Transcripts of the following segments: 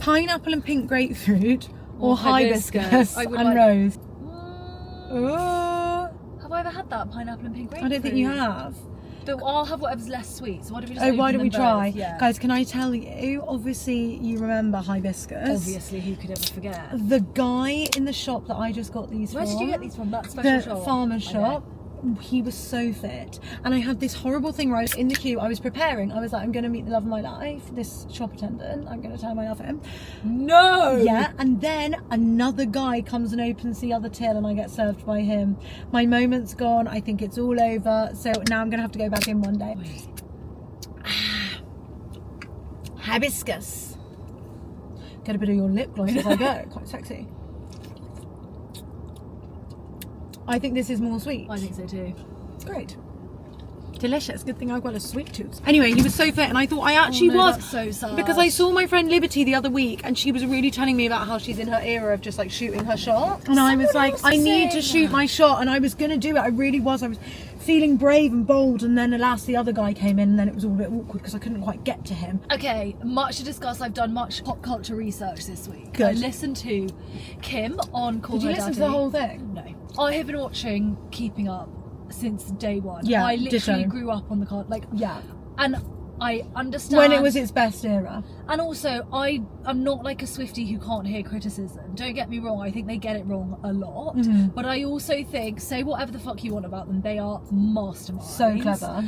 pineapple and pink grapefruit or hibiscus and rose. Oh. Have I ever had that pineapple and pink grapefruit? I don't think you have. But I'll have whatever's less sweet. So why don't we just why don't we try? Yeah. Guys, can I tell you, obviously you remember hibiscus. Obviously, who could ever forget? The guy in the shop that I just got these Where from. did you get these from? That special shop? The farmer's shop. He was so fit, and I had this horrible thing where I was in the queue. I was preparing. I was like, I'm going to meet the love of my life, this shop attendant. I'm going to tell my love for him. No. Yeah, and then another guy comes and opens the other till, and I get served by him. My moment's gone. I think it's all over. So now I'm going to have to go back in one day. Hibiscus. Get a bit of your lip gloss as I go. Quite sexy. I think this is more sweet. I think so too. It's great. Delicious. Good thing I've got a sweet tooth. Anyway, he was so fit, and I thought I actually was. That's so sad. Because I saw my friend Liberty the other week, and she was really telling me about how she's in her era of just like shooting her shot. And I was like, I need to shoot my shot, and I was going to do it. I really was. I was feeling brave and bold, and then alas, the other guy came in, and then it was all a bit awkward because I couldn't quite get to him. Okay, much to discuss. I've done much pop culture research this week. Good. I listened to Kim on Call Did you Her listen Daddy. to the whole thing? No. I have been watching Keeping Up since day one. Yeah, I literally ditto. grew up on the card. Like, Yeah. and I understand When it was its best era. And also, I'm not like a Swiftie who can't hear criticism. Don't get me wrong, I think they get it wrong a lot. Mm-hmm. But I also think, say whatever the fuck you want about them, they are masterminds. So clever.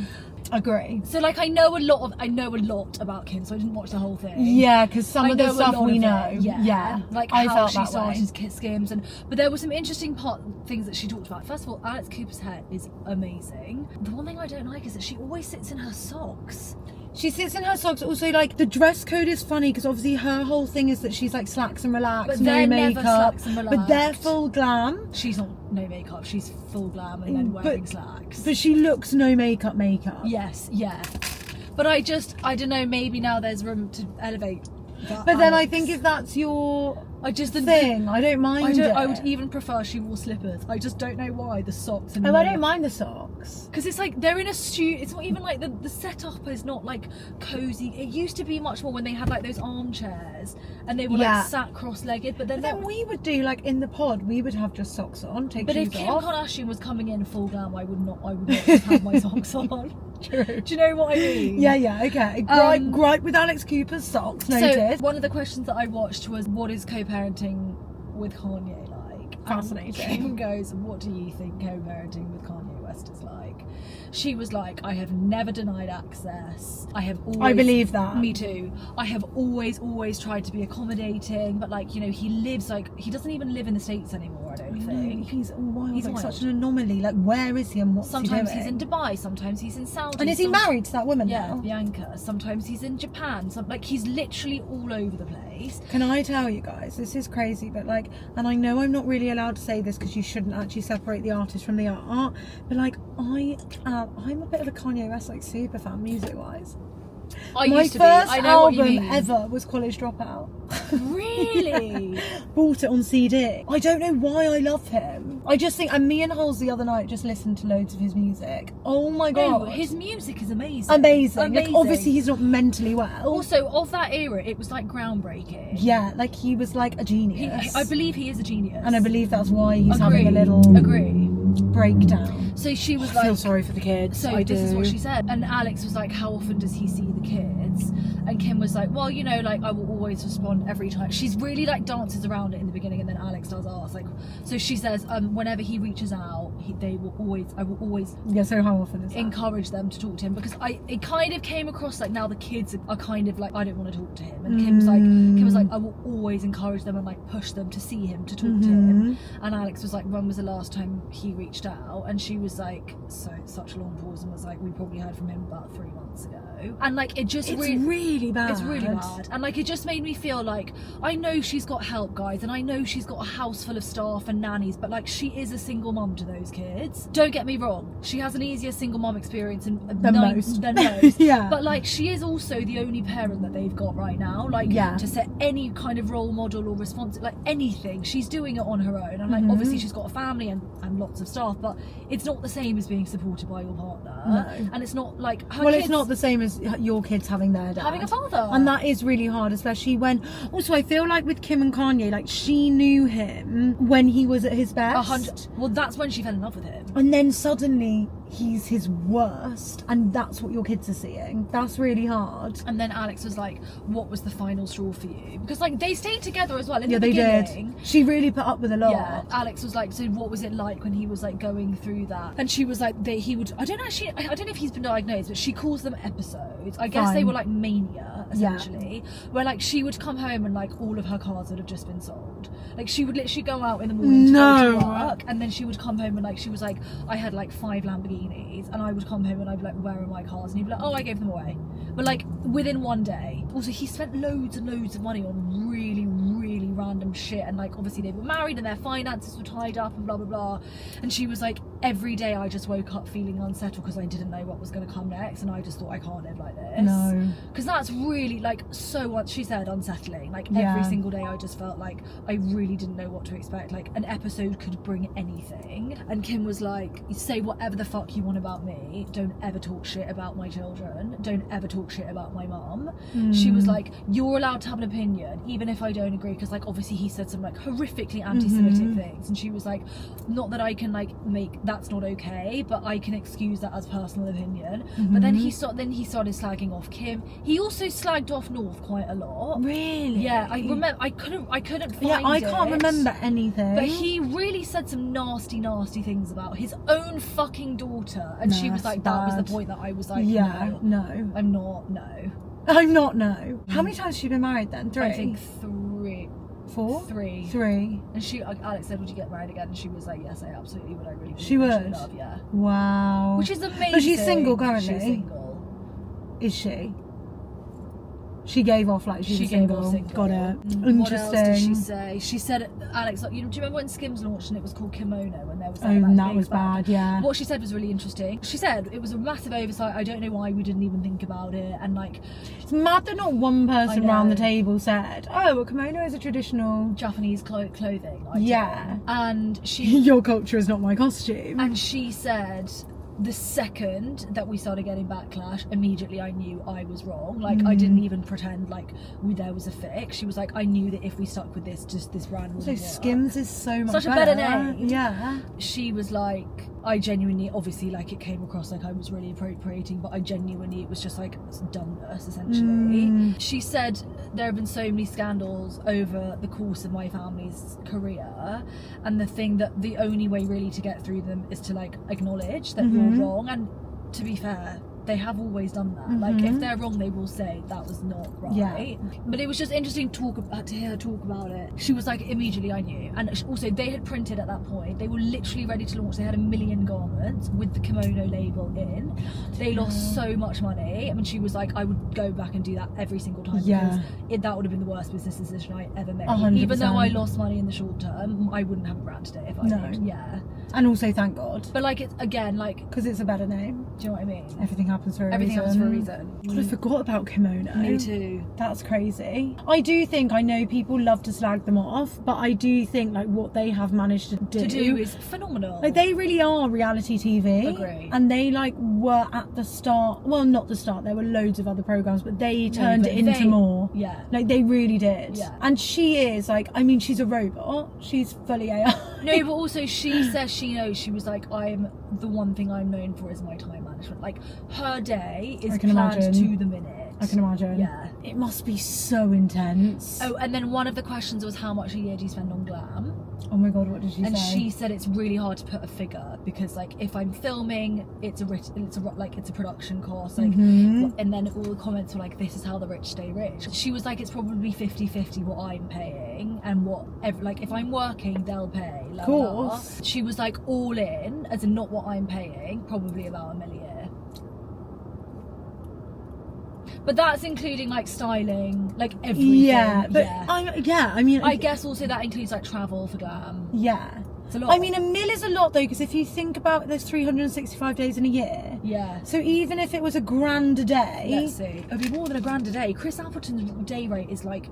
Agree. So like I know a lot about Kim, so I didn't watch the whole thing. Yeah, because some of the know a stuff lot we of know. it, Yeah. Like I how felt she that started way. Skims, but there were some interesting things that she talked about. First of all, Alex Cooper's hair is amazing. The one thing I don't like is that she always sits in her socks. She sits in her socks. Also, like, the dress code is funny because obviously her whole thing is that she's like slacks and relaxed, But no they're makeup. never slacks and But they're relaxed. full glam. She's not no makeup, she's full glam and then wearing slacks. But she looks no makeup. Yes, yeah. But I don't know, maybe now there's room to elevate that. But then I Alex. think if that's your I just thing, I don't mind it. I would even prefer she wore slippers. I just don't know why the socks and Oh, I don't mind the socks. because it's like they're in a studio. It's not even like the setup is not like cozy. It used to be much more when they had like those armchairs and they were like sat cross-legged. But then we would do like in the pod, we would have just socks on, take but shoes if Kim off. Kardashian was coming in full glam, I would not just have my socks on. True. Do you know what I mean? Yeah, okay. Gripe with Alex Cooper's socks, noted. So one of the questions that I watched was, what is co-parenting with Kanye like? Fascinating. And Kim goes, what do you think co-parenting with Kanye West is like? She was like, I have never denied access. I have always... I believe that. Me too. I have always tried to be accommodating, but like, you know, he doesn't even live in the States anymore, I don't think. He's wild. He's like wild. such an anomaly. Like, where is he and what's Sometimes he doing? he's in Dubai, sometimes he's in Saudi. And is he married to that woman Yeah, now? Bianca. Sometimes he's in Japan. Like, he's literally all over the place. Can I tell you guys, this is crazy, but like, and I know I'm not really allowed to say this because you shouldn't actually separate the artist from the art, but like, I'm a bit of a Kanye West like super fan music wise. I My used to be. first I know what you album mean. ever was College Dropout. Really? Bought it on CD. I don't know why I love him. I just think, and me and Holes the other night just listened to loads of his music. Oh my god. Oh, his music is amazing. Amazing. Like, obviously he's not mentally well. Also, of that era, it was like groundbreaking. Yeah, like he was like a genius. I believe he is a genius. And I believe that's why he's having a little breakdown. So she was I like, feel sorry for the kids. so I this do. is what she said. And Alex was like, how often does he see the kids? And Kim was like, well, you know, like I will always respond every time. She's really like dances around it in the beginning, and then Alex does ask. Like, so she says, whenever he reaches out, I will always Yeah, so how often is that? encourage them to talk to him, because it kind of came across like now the kids are kind of like, I don't want to talk to him, and Kim was like I will always encourage them and like push them to see him, to talk to him. And Alex was like, when was the last time he reached out? And she was like, such a long pause, and was like, we probably heard from him about 3 months ago. And like it just It's really bad. it's really bad. And like it just made me feel like, I know she's got help, guys, and I know she's got a house full of staff and nannies, but like she is a single mum to those kids. Don't get me wrong, she has an easier single mum experience than most. Yeah. But like she is also the only parent that they've got right now, like to set any kind of role model or responsive, like anything, she's doing it on her own. And like obviously she's got a family and lots of staff, but it's not the same as being supported by your partner. No. And it's not like it's not the same as your kids having their dad. having a father. And that is really hard, especially when... Also, I feel like with Kim and Kanye, like, she knew him when he was at his best. 100. Well, that's when she fell in love with him. And then suddenly he's his worst, and that's what your kids are seeing. That's really hard. And then Alex was like, what was the final straw for you? Because like they stayed together as well in the They beginning. did. She really put up with a lot. Yeah, Alex was like, so what was it like when he was like going through that? And she was like, he would, I don't know if he's been diagnosed, but she calls them episodes. I guess they were like mania, essentially. Where like she would come home and like all of her cars would have just been sold. Like she would literally go out in the morning to go to work, and then she would come home and like she was like, I had like 5 Lamborghinis, and I would come home and I'd be like, where are my cars? And he'd be like, oh, I gave them away. But like within one day. Also, he spent loads and loads of money on really, really random shit, and like obviously they were married and their finances were tied up and blah blah blah. And she was like, every day I just woke up feeling unsettled because I didn't know what was going to come next, and I just thought I can't live like this. No. Because that's really like so what she said, unsettling. Like every single day I just felt like I really didn't know what to expect. Like an episode could bring anything. And Kim was like, say whatever the fuck you want about me, don't ever talk shit about my children, don't ever talk shit about my mum. She was like, you're allowed to have an opinion even if I don't agree, because like obviously he said some like horrifically anti-Semitic things, and she was like, not that I can like make that's not okay, but I can excuse that as personal opinion. But then he started slagging off Kim. He also slagged off North quite a lot. Really? Yeah, I remember. I couldn't find it. Yeah, I can't remember anything. But he really said some nasty things about his own fucking daughter, and she was like, that was the point that I was like, no, I'm not. No. How many times has she been married then? 3? I think 3. 4? 3. 3. And Alex said, would you get married again? And she was like, yes, I absolutely would. I really She would? love, yeah. Wow. Which is amazing. But she's single currently? She's single. Is she? She gave off like she was single. Got it. Interesting. What else did she say? She said, Alex, like, do you remember when Skims launched and it was called Kimono, and there was like, that was bad, yeah. What she said was really interesting. She said it was a massive oversight. I don't know why we didn't even think about it, and like, it's mad that not one person around the table said, oh, well, kimono is a traditional Japanese clothing. And she, your culture is not my costume. And she said, the second that we started getting backlash, immediately I knew I was wrong. Like I didn't even pretend like there was a fix. She was like, I knew that if we stuck with this brand wouldn't work. Skims is so much such a better name. Yeah. She was like, I genuinely, obviously, like it came across like I was really appropriating, but I genuinely, it was just like dumbness essentially. She said there have been so many scandals over the course of my family's career, and the only way really to get through them is to like acknowledge that you're wrong. And to be fair, they have always done that. Like if they're wrong, they will say that was not right. But it was just interesting to hear her talk about it. She was like, immediately I knew. And also they had printed at that point, they were literally ready to launch. They had 1 million garments with the kimono label in. They lost so much money. I mean, she was like, I would go back and do that every single time, because that would have been the worst business decision I ever made. 100%. Even though I lost money in the short term, I wouldn't have a brand today if I did. Yeah. And also thank God. But like, it's again, like, because it's a better name. Do you know what I mean? Everything happens for a reason. God, I forgot about kimono. Me too. That's crazy. I do think, I know people love to slag them off, but I do think like what they have managed to do is phenomenal. Like they really are reality TV. Agree. And they like were at the start, well, not the start, there were loads of other programs, but they turned it into more. Yeah. Like they really did. Yeah. And she is like, I mean, she's a robot. She's fully AI. No, but also she says she knows, she was like, the one thing I'm known for is my time management. Like her day is planned to the minute. I can imagine. Yeah. It must be so intense. Oh, and then one of the questions was, how much a year do you spend on glam? Oh my God, what did she say? And she said it's really hard to put a figure, because like if I'm filming, it's a production cost, like, and then all the comments were like, this is how the rich stay rich. She was like, it's probably 50-50 what I'm paying and like if I'm working, they'll pay. Of course. She was like, all in, as in not what I'm paying, probably about $1 million. But that's including like styling, like everything. Yeah, but I mean, I guess also that includes like travel for glam. Yeah, it's a lot. I mean, $1 million is a lot though, because if you think about it, there's 365 days in a year. Yeah. So even if it was $1,000 a day, let's see, it'd be more than $1,000 a day. Chris Appleton's day rate is like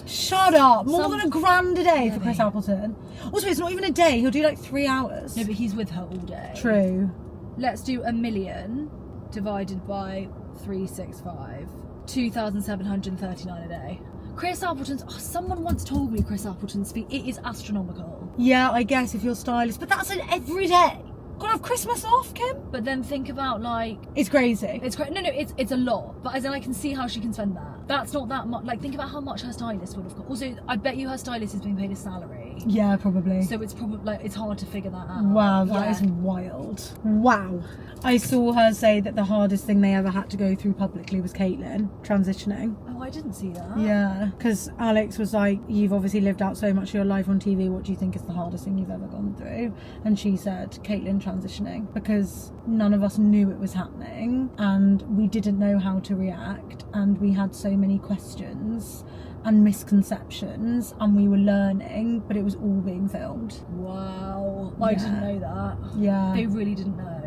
Shut up! More than £1,000 a day Yeah, for Chris mate. Appleton. Also, it's not even a day. He'll do like 3 hours. No, but he's with her all day. True. Let's do 1 million divided by 365. 2,739 a day. Chris Appleton's. Oh, someone once told me Chris Appleton's fee. It is astronomical. Yeah, I guess if you're stylish, but that's an everyday. Gotta have Christmas off, Kim. But then think about like. It's crazy. It's no, it's a lot. But as in, I can see how she can spend that. That's not that much. Like, think about how much her stylist would have cost. Also, I bet you her stylist is being paid a salary. Yeah, probably. So it's probably like it's hard to figure that out. Wow, that is wild. Wow. I saw her say that the hardest thing they ever had to go through publicly was Caitlyn transitioning. Oh, I didn't see that. Yeah, because Alex was like, you've obviously lived out so much of your life on TV, what do you think is the hardest thing you've ever gone through? And she said Caitlyn transitioning, because none of us knew it was happening and we didn't know how to react and we had so many questions and misconceptions and we were learning, but it was all being filmed. Wow. I didn't know that. Yeah. They really didn't know.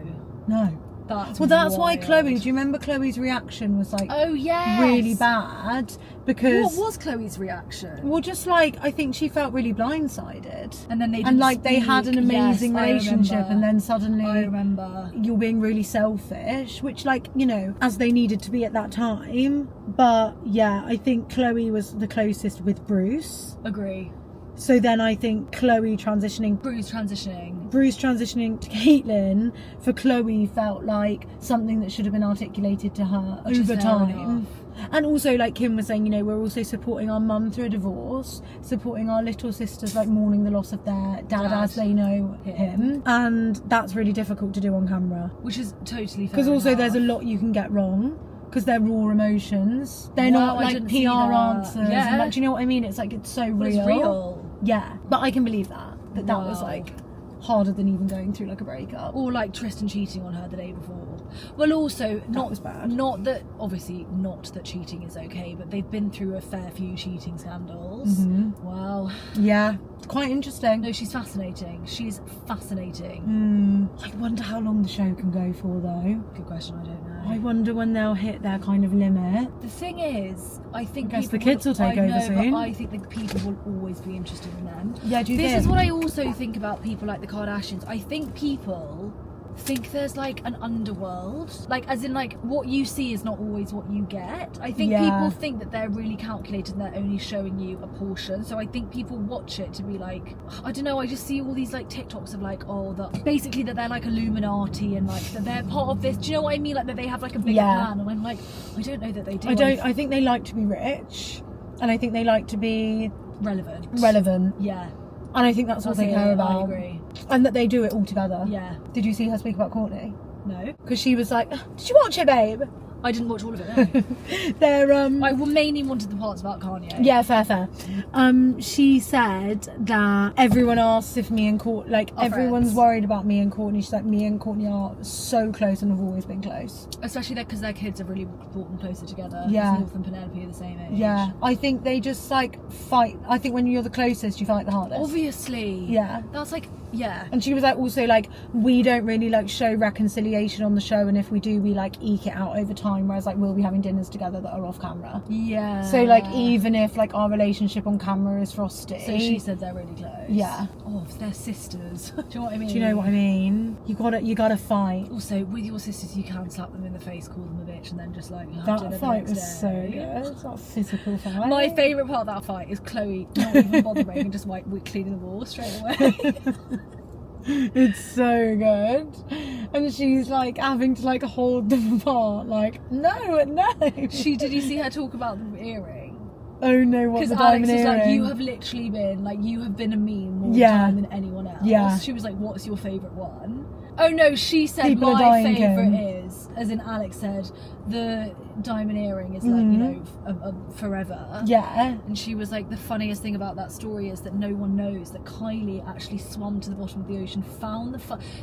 No. That's why wild. Chloe, do you remember Chloe's reaction was like Oh yes. really bad? Because What was Chloe's reaction? well, just like I think she felt really blindsided. And then they and didn't like they had an speak. amazing Yes, I relationship remember. and then I suddenly remember. you're being really selfish, which like, you know, as they needed to be at that time. But yeah, I think Chloe was the closest with Bruce. Agree. So then I think Chloe transitioning Bruce transitioning. Bruce transitioning to Caitlyn for Chloe felt like something that should have been articulated to her Which is over fair time. enough. And also, like Kim was saying, you know, we're also supporting our mum through a divorce, supporting our little sisters, like mourning the loss of their dad as they know him. And that's really difficult to do on camera. Which is totally fair. Because also enough. there's a lot you can get wrong. Because they're raw emotions. They're Wow, not I like didn't see PR that. answers. Yeah. And, like, do you know what I mean? It's like, it's so But real. it's real. Yeah. But I can believe that was Wow. like harder than even going through like a breakup. Or like Tristan cheating on her the day before. Well, also not was bad. Not that obviously not that cheating is okay, but they've been through a fair few cheating scandals. Wow. Yeah, it's quite interesting. No, she's fascinating. She's fascinating. I wonder how long the show can go for though. Good question. I don't know. I wonder when they'll hit their kind of limit. The thing is, I think I guess the people kids will take I over know, soon. But I think that people will always be interested in them. Yeah, do you This think? is what I also think about people like the Kardashians. I think people think there's like an underworld, like as in like what you see is not always what you get. I think people think that they're really calculated and they're only showing you a portion. So I think people watch it to be like, I don't know, I just see all these like TikToks of like, oh, that basically that they're like Illuminati and like that they're part of this. Do you know what I mean? Like that they have like a bigger plan. And I'm like, I don't know that they do. I think they like to be rich, and I think they like to be relevant. Yeah. And I think that's what they care about. I agree. And that they do it all together. Yeah. Did you see her speak about Courtney? No. Because she was like, did you watch it, babe? I didn't watch all of it. No. They're I mainly wanted the parts about Kanye. Yeah, fair. She said that everyone asks if me and Courtney, like everyone's worried about me and Courtney. She's like, me and Courtney are so close and have always been close. Especially because their kids have really brought them closer together. Yeah. North and Penelope are the same age. Yeah, I think they just like fight. I think when you're the closest, you fight the hardest. Obviously. Yeah. That's like, yeah. And she was like, also like, we don't really like show reconciliation on the show, and if we do, we like eke it out over time, whereas like we'll be having dinners together that are off camera. Yeah. So like even if like our relationship on camera is frosty. So she said they're really close. Yeah. Oh, they're sisters. Do you know what I mean? Do you know what I mean? You gotta fight. Also, with your sisters, you can slap them in the face, call them a bitch, and then just like have dinner That the fight next was day. so good. That physical fight. My favourite part of that fight is Chloe not even bothering and just like cleaning the wall straight away. It's so good. And she's like having to like hold them apart, like, no. Did you see her talk about the earring? Oh no, what Because the Alex diamond was earring? like, you have literally been like, you have been a meme more Yeah. time than anyone else. Yeah. She was like, what's your favourite one? Oh no, she said People are my dying, favourite Kim. is, as in Alex said, the diamond earring is like, you know, forever. Yeah. And she was like, the funniest thing about that story is that no one knows that Kylie actually swam to the bottom of the ocean, found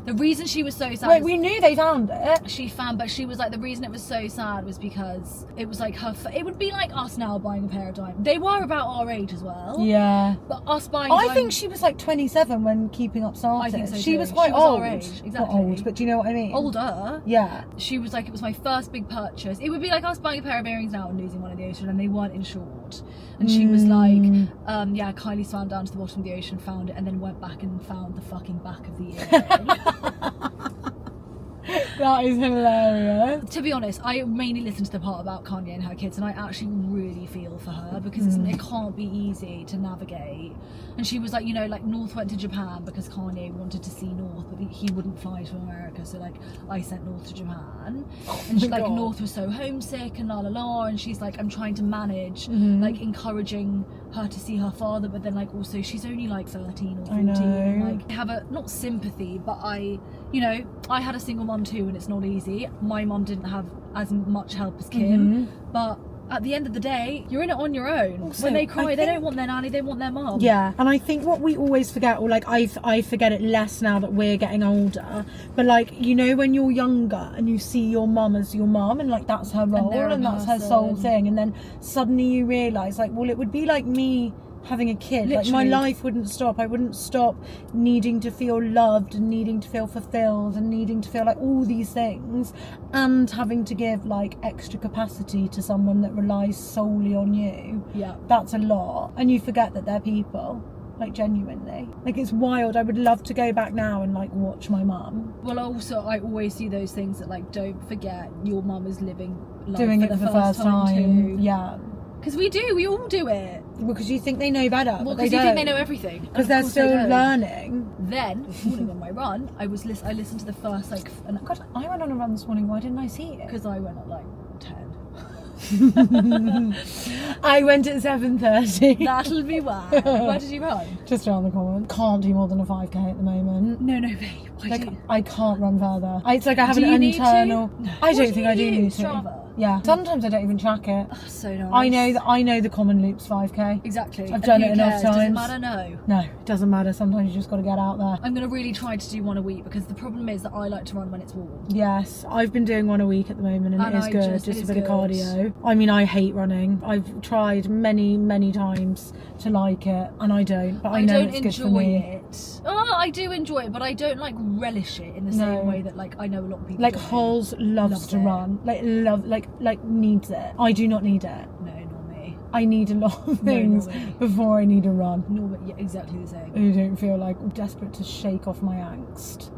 the reason she was so sad. Wait, we knew they found it. She found, but she was like, the reason it was so sad was because it was like her. It would be like us now buying a pair of diamonds. They were about our age as well. Yeah. But us buying. I think she was like 27 when Keeping Up started. I think so She too. was quite She was old. our age, exactly. Not old, but do you know what I mean? older. Yeah. She was like, it was my first big purchase. It would be like like, I was buying a pair of earrings now and losing one in the ocean, and they weren't insured. And she was like, yeah, Kylie swam down to the bottom of the ocean, found it, and then went back and found the fucking back of the earring. That is hilarious. To be honest, I mainly listened to the part about Kanye and her kids, and I actually really feel for her, because it can't be easy to navigate. And she was like, you know, like, North went to Japan because Kanye wanted to see North, but he wouldn't fly to America, so like I sent North to Japan. And she, like, North was so homesick and la la la, and she's like, I'm trying to manage like encouraging her to see her father, but then like also she's only like 13 or 14. And, like, I have a not sympathy, but I had a single mum too, and it's not easy. My mum didn't have as much help as Kim, but at the end of the day, you're in it on your own. Also, when they cry, they don't want their nanny, they want their mum. Yeah, and I think what we always forget, or like I forget it less now that we're getting older, but like, you know, when you're younger and you see your mum as your mum, and like that's her role and that's her sole thing, and then suddenly you realise, like, well, it would be like me having a kid. Literally. Like, my life wouldn't stop. I wouldn't stop needing to feel loved and needing to feel fulfilled and needing to feel like all these things, and having to give like extra capacity to someone that relies solely on you. Yeah, that's a lot, and you forget that they're people. Like, genuinely, like, it's wild. I would love to go back now and like watch my mum. Well, also I always see those things that, like, don't forget your mum is living life doing it for the first time too. Yeah. Because we all do it. Because you think they know better. Well, because you think they know everything. Because they're still learning. Then, this morning on my run, I listened to the first, like... God, I went on a run this morning. Why didn't I see it? Because I went at, like, 10. I went at 7:30. That'll be why. Where did you run? Just around the corner. Can't do more than a 5k at the moment. No, babe. I can't run further. It's like I have an internal... No. I don't think I do need to. Strava? Yeah. Sometimes I don't even track it. Oh, so nice. I know the common loops 5k. Exactly. I've done it enough times. Does it matter? No. No, it doesn't matter. Sometimes you just got to get out there. I'm going to really try to do one a week, because the problem is that I like to run when it's warm. Yes, I've been doing one a week at the moment, and it is good. Just a bit of cardio. I mean, I hate running. I've tried many times to like it, and I don't. But I know it's good for me. I don't enjoy it. Oh, I do enjoy it, but I don't like relish it in the same way that, like, I know a lot of people. Like, Halls loves to run. Like needs it. I do not need it. No, not me. I need a lot of things before I need a run. No, yeah, exactly the same. I don't feel like I'm desperate to shake off my angst.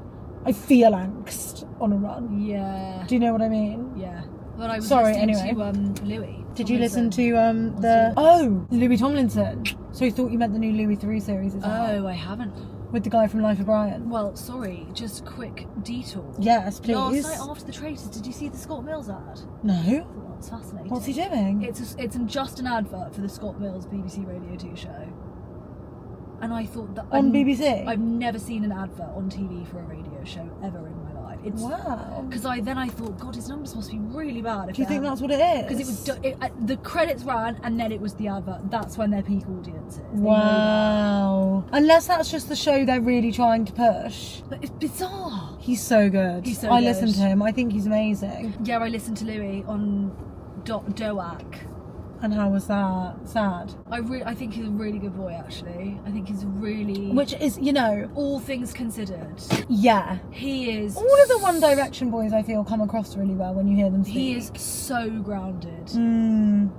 I feel angst on a run. Yeah. Do you know what I mean? Yeah. But I was listening to Louis. Did you listen to Louis Tomlinson? So you thought you meant the new Louis 3 series as well? Oh, I haven't. With the guy from Life of Brian? Well, sorry, just quick detour. Yes, please. Last night after the Traitors, did you see the Scott Mills ad? No. Well, it's fascinating. What's he doing? It's just an advert for the Scott Mills BBC Radio 2 show. And I thought that... On BBC? I've never seen an advert on TV for a radio show ever in my life. Wow. Because I thought, God, his numbers must be really bad. Do you think that's what it is? Because the credits ran and then it was the advert. That's when their peak audience is. Wow. Unless that's just the show they're really trying to push. But it's bizarre. He's so good. I listened to him. I think he's amazing. Yeah, I listened to Louis on Doak. And how was that? Sad? I think he's a really good boy, actually. I think he's really... Which is, you know... All things considered. Yeah. He is... All of the One Direction boys, I feel, come across really well when you hear them speak. He is so grounded.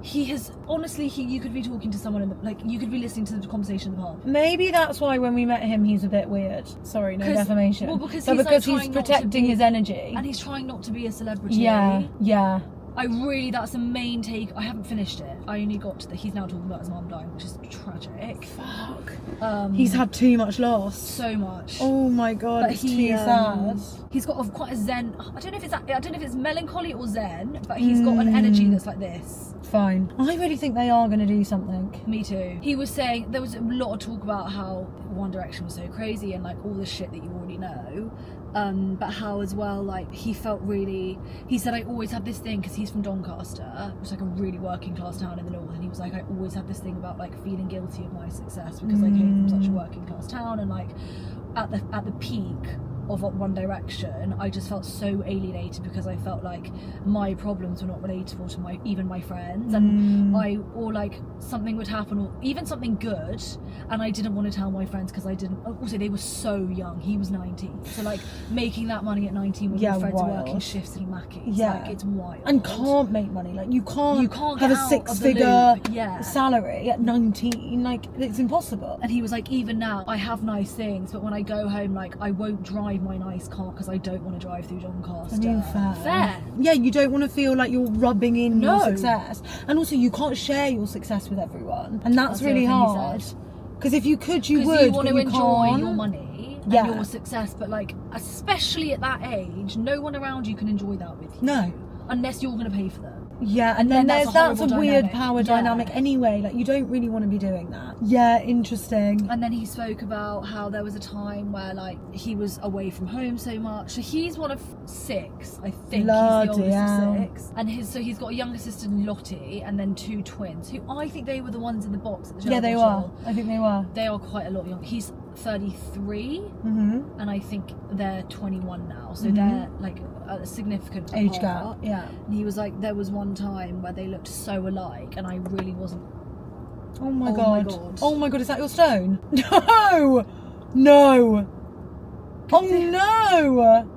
He has... Honestly, you could be talking to someone you could be listening to the conversation in the pub. Maybe that's why when we met him, he's a bit weird. Sorry, no defamation. Well, because he's protecting his energy. And he's trying not to be a celebrity. Yeah. That's the main take. I haven't finished it. I only got to he's now talking about his mum dying, which is tragic. Fuck. He's had too much loss. So much. Oh my God, it's too sad. He's got quite a zen. I don't know if it's melancholy or zen, but he's got an energy that's like this. Fine. I really think they are going to do something. Me too. He was saying there was a lot of talk about how One Direction was so crazy and like all the shit that you already know. But how as well, like, he felt really... He said, I always had this thing, because he's from Doncaster, which is like a really working class town in the north, and he was like, I always had this thing about, like, feeling guilty of my success, because I came from such a working class town, and, like, at the peak of One Direction, I just felt so alienated because I felt like my problems were not relatable to even my friends, and or like something would happen, or even something good, and I didn't want to tell my friends because I didn't. Also, they were so young. He was 19, so like making that money at 19 when your friends are working shifts in Mackey's, like it's wild. And can't make money, like you can't have get a out 6-figure of the loop. salary at 19, like it's impossible. And he was like, even now I have nice things, but when I go home, like I won't drive my nice car because I don't want to drive through Doncaster. I mean, fair. Yeah, you don't want to feel like you're rubbing in your No. success, and also you can't share your success with everyone, and that's really hard. Because if you could, you would. You want to enjoy your money and your success, but like especially at that age, no one around you can enjoy that with you. No, unless you're going to pay for them. Yeah, and then that's a weird dynamic. power dynamic anyway. Like you don't really want to be doing that. Yeah, interesting. And then he spoke about how there was a time where like he was away from home so much. So he's one of 6, I think. Bloody he's the oldest hell. of 6. And he's got a younger sister, Lottie, and then 2 twins, who I think they were the ones in the box at the Yeah, they were. show. I think they were. They are quite a lot younger. He's 33, and I think they're 21 now. So they're like a significant age apart. gap. Yeah. And he was like, there was one time where they looked so alike, and I really wasn't. Oh my god. Oh my god, is that your stone? No! No! Oh no!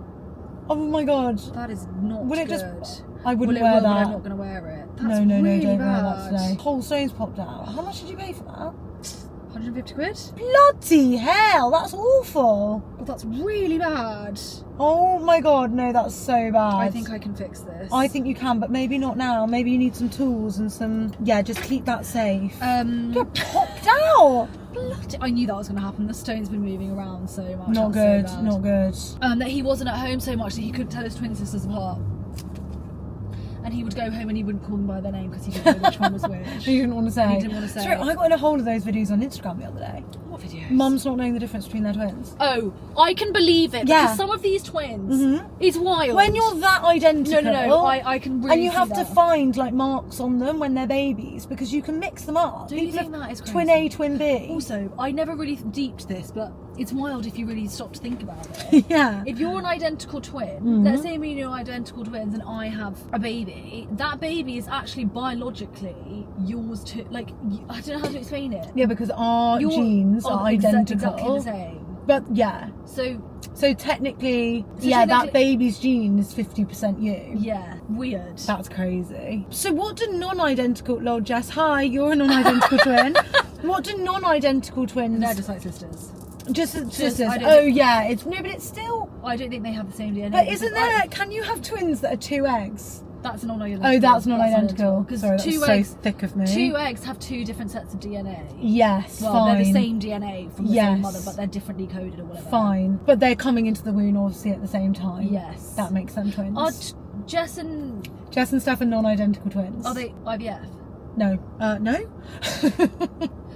Oh my god. That is not Would it good. I wouldn't Will wear it will, that. but I'm not going to wear it. That's No, really don't bad. wear that today. Whole stone's popped out. How much did you pay for that? 150 quid? Bloody hell, that's awful. Oh, that's really bad. Oh my god, no, that's so bad. I think I can fix this. I think you can, but maybe not now. Maybe you need some tools and some... Yeah, just keep that safe. You're popped out. Bloody, I knew that was going to happen. The stone's been moving around so much. Not good, not good. That he wasn't at home so much that he couldn't tell his twin sisters apart. And he would go home and he wouldn't call them by their name because he didn't know which one was which. You didn't want to say. And he didn't want to say. Sorry, I got in a hold of those videos on Instagram the other day. What videos? Mums not knowing the difference between their twins. Oh, I can believe it. Yeah. Because some of these twins, it's wild. When you're that identical. No, I can really and you see have that. to find like marks on them when they're babies because you can mix them up. Do you think that is crazy? Twin A, twin B. Also, I never really deeped this, but it's wild if you really stop to think about it. Yeah. If you're an identical twin, let's say me and you are identical twins and I have a baby, that baby is actually biologically yours too. Like, I don't know how to explain it. Yeah, because our genes are identical. Exactly the same. But yeah. So technically, that baby's gene is 50% you. Yeah, weird. That's crazy. So what do non-identical... Lol, Jess, hi, you're a non-identical twin. What do non-identical twins... They're just like sisters. Just sisters. Oh yeah, it's but it's still. I don't think they have the same DNA. But isn't there? Can you have twins that are 2 eggs? That's non-identical. Oh, that's non-identical. Because two eggs, so thick of me. 2 eggs have 2 different sets of DNA. Yes, well, fine. They're the same DNA from the same mother, but they're differently coded or whatever. Fine, but they're coming into the womb obviously at the same time. Yes, that makes them twins. Are Jess and Steph are non-identical twins. Are they IVF? No, no.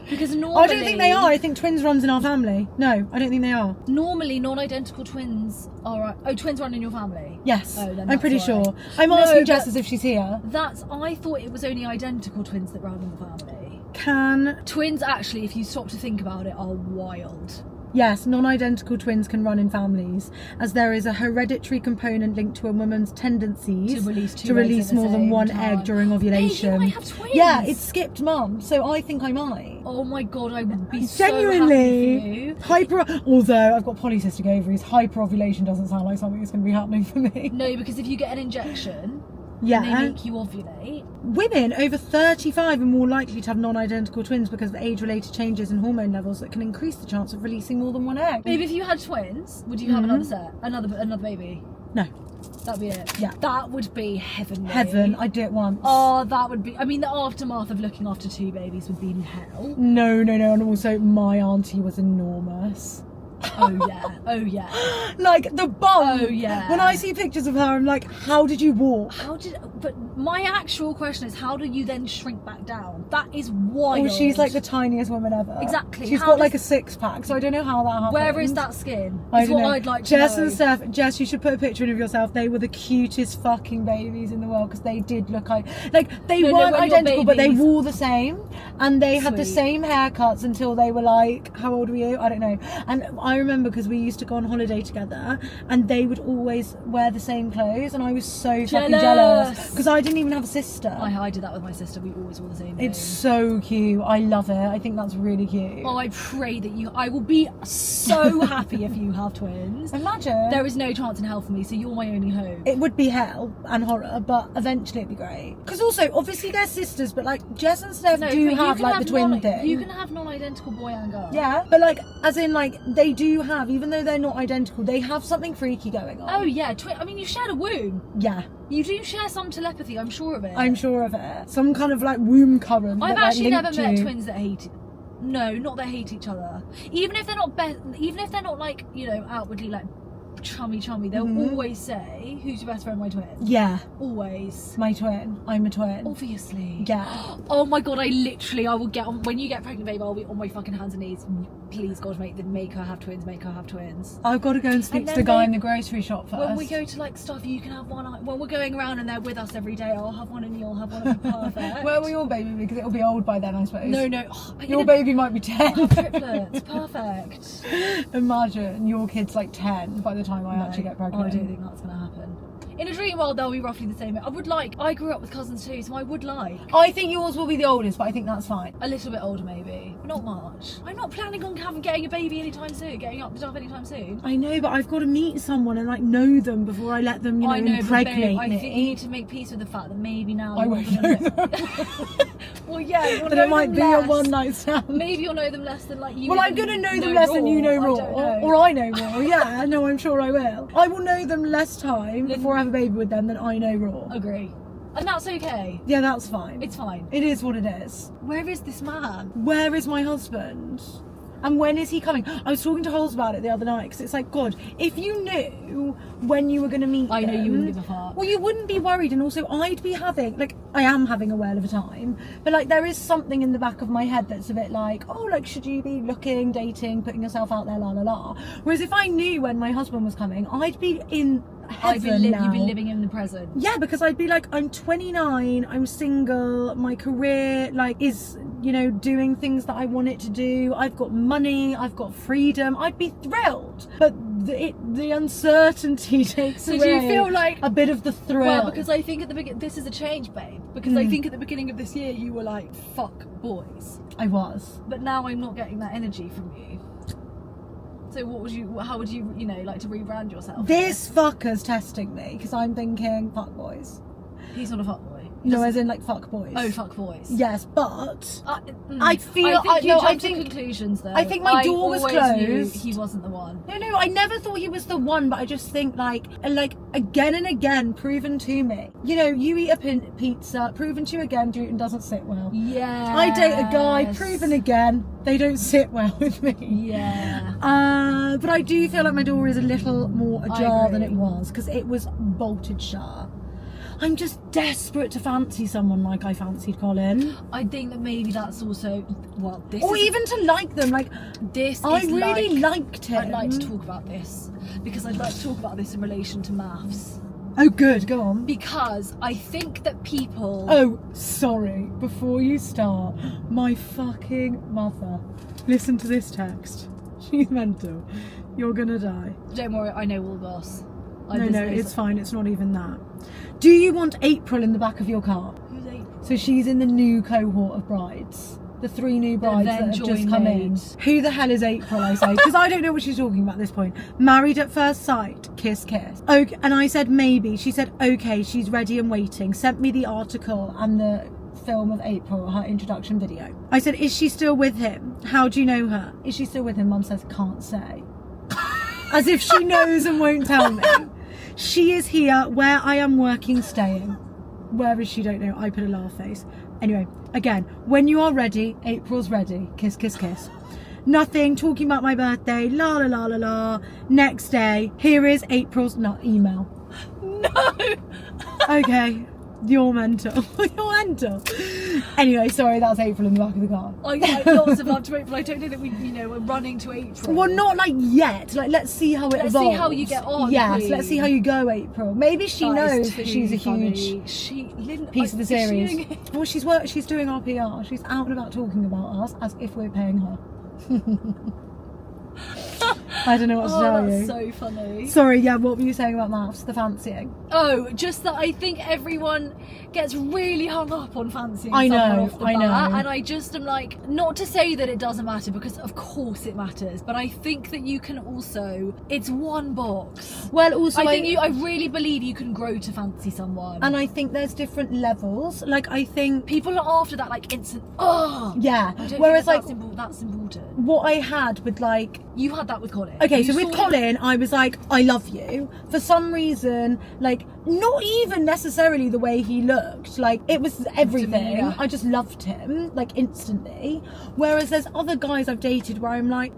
Because normally... I don't think they are. I think twins runs in our family. No, I don't think they are. Normally, non-identical twins are... Oh, twins run in your family? Yes, oh, then I'm pretty why. sure. I'm asking Jess as if she's here. I thought it was only identical twins that run in the family. Twins, actually, if you stop to think about it, are wild. Yes, non-identical twins can run in families, as there is a hereditary component linked to a woman's tendencies to release more than one egg during ovulation. Hey, you might have twins. Yeah, it's skipped mum, so I think I might. Oh my god, I would be genuinely so happy for you. Although I've got polycystic ovaries, hyperovulation doesn't sound like something that's going to be happening for me. No, because if you get an injection, yeah, and they make you ovulate. Women over 35 are more likely to have non-identical twins because of age-related changes in hormone levels that can increase the chance of releasing more than one egg. Maybe if you had twins, would you have another baby? No. That'd be it. Yeah. That would be heavenly. Heaven. I'd do it once. Oh, that would be... I mean, the aftermath of looking after 2 babies would be in hell. No. And also, my auntie was enormous. Oh yeah. Like the bum. Oh yeah. When I see pictures of her, I'm like, how did you walk? But my actual question is, how do you then shrink back down? That is wild. Oh, she's like the tiniest woman ever. Exactly. She's got like a 6-pack, so I don't know how that happened. Where is that skin? I don't know. I'd like to Jess know. and Steph, Jess, you should put a picture in of yourself. They were the cutest fucking babies in the world because they did look like they weren't identical, but they wore the same, and they had the same haircuts until they were like, how old were you? I don't know. And I remember because we used to go on holiday together and they would always wear the same clothes and I was so fucking jealous because I didn't even have a sister. I did that with my sister. We always wore the same thing. It's so cute. I love it. I think that's really cute. Oh, I pray that I will be so happy if you have twins. Imagine. There is no chance in hell for me, so you're my only hope. It would be hell and horror, but eventually it'd be great. Because also, obviously they're sisters, but like Jess and Steph do have like the twin thing. You can have non-identical boy and girl. Yeah, but like, as in like, they do have, even though they're not identical, they have something freaky going on. Oh yeah, I mean, you shared a womb. Yeah. You do share some telepathy, I'm sure of it. I'm sure of it. Some kind of like womb current. I've that, actually like, never met twins that hate. No, not that hate each other. Even if they're not like, you know, outwardly like chummy, they'll always say, "Who's your best friend?" My twin. Yeah. Always. My twin. I'm a twin. Obviously. Yeah. Oh my god, I will get on when you get pregnant, babe. I'll be on my fucking hands and knees. Please, God, make her have twins. Make her have twins. I've got to go and speak to the guy in the grocery shop first. When we go to like stuff, you can have one. When we're going around and they're with us every day, I'll have one and you'll have one. It'll be perfect. Where will your baby be? Because it'll be old by then, I suppose. No. Your baby might be 10. Triplets. Perfect. Imagine your kid's like 10 by the time I actually get pregnant. I don't think that's going to happen. In a dream world, they'll be roughly the same. I grew up with cousins too, so I would like. I think yours will be the oldest, but I think that's fine. A little bit older, maybe. Not much. I'm not planning on getting a baby anytime soon, getting up anytime soon. I know, but I've got to meet someone and like know them before I let them, you know, impregnate me. I think you need to make peace with the fact that maybe now I won't know them. Well, yeah, you'll but know it might them be less. a one night stand. Maybe you'll know them less than like you. Well, I'm gonna know them less than you know Raw, or I know Raw. Yeah, no, I'm sure I will. I will know them less time before I have a baby with them than I know Raw. Agree. And that's okay. Yeah, that's fine. It's fine. It is what it is. Where is this man? Where is my husband? And when is he coming? I was talking to Holes about it the other night because it's like, God, if you knew when you were going to meet I know them, you wouldn't give a fuck. Well, you wouldn't be worried, and also I'd be having, like, I am having a whale of a time, but like there is something in the back of my head that's a bit like, oh, like, should you be looking, dating, putting yourself out there, la la la. Whereas if I knew when my husband was coming, I'd be in heaven now. You'd be living in the present. Yeah, because I'd be like, I'm 29, I'm single, my career like is, you know, doing things that I want it to do. I've got money, I've got freedom. I'd be thrilled, but the uncertainty takes away. So do you feel like a bit of the thrill? Well, because I think at the beginning, this is a change, babe. Because I think at the beginning of this year you were like, fuck boys. I was, but now I'm not getting that energy from you. So how would you, you know, like to rebrand yourself? This fucker's testing me because I'm thinking fuck boys. He's not a fuck boy. No, as in like fuck boys. Oh, fuck boys. Yes, but I feel. I think conclusions though. I think my door was closed. Knew he wasn't the one. No, I never thought he was the one, but I just think like again and again, proven to me. You know, you eat a pizza, proven to you again, gluten doesn't sit well. Yeah. I date a guy, proven again, they don't sit well with me. Yeah. But I do feel like my door is a little more ajar than it was because it was bolted shut. I'm just desperate to fancy someone like I fancied Colin. I think that maybe that's also even to like them. Like this, I really liked him. I'd like to talk about this because I'd like to talk about this in relation to maths. Oh, good. Go on. Because I think that people. Oh, sorry. Before you start, my fucking mother. Listen to this text. She's mental. You're gonna die. Don't worry. I know all boss. No, it's fine. It's not even that. Do you want April in the back of your car? Who's April? So she's in the new cohort of brides. The 3 new brides that have just come in. Who the hell is April, I say? Because I don't know what she's talking about at this point. Married at first sight. Kiss, kiss. Okay, and I said maybe. She said, okay, she's ready and waiting. Sent me the article and the film of April, her introduction video. I said, is she still with him? How do you know her? Is she still with him? Mum says, can't say. As if she knows and won't tell me. She is here where I am working, staying. Where is she? Don't know. I put a laugh face. Anyway, again, when you are ready, April's ready. Kiss, kiss, kiss. Nothing. Talking about my birthday. La la la la la. Next day, here is April's email. No. Okay. You're mental. You're mental. Anyway, sorry, that's April in the back of the car. I lots of love to April. I don't know that we're running to April. Well, not like yet. Like, let's see how it evolves. Let's see how you get on. Yes, please. let's see how you go, April. Maybe she knows that she's a huge piece of the series. Well, she's doing our PR. She's out and about talking about us as if we're paying her. I don't know what to tell that's you. so funny. Sorry, yeah, what were you saying about maths, the fancying? Oh, just that I think everyone gets really hung up on fancying I someone know, off the I bat, know. and I just am like, not to say that it doesn't matter, because of course it matters, but I think that you can also, it's one box. Well, also I really believe you can grow to fancy someone. and I think there's different levels. Like, I think people are after that like instant, oh! yeah. I don't Whereas, think like, that's important. what I had with, like... You had that with Colin. Okay, You so with saw Colin, I was like, I love you. For some reason, like, not even necessarily the way he looked. Like, it was everything. Demeanor. I just loved him, like, instantly. Whereas there's other guys I've dated where I'm like,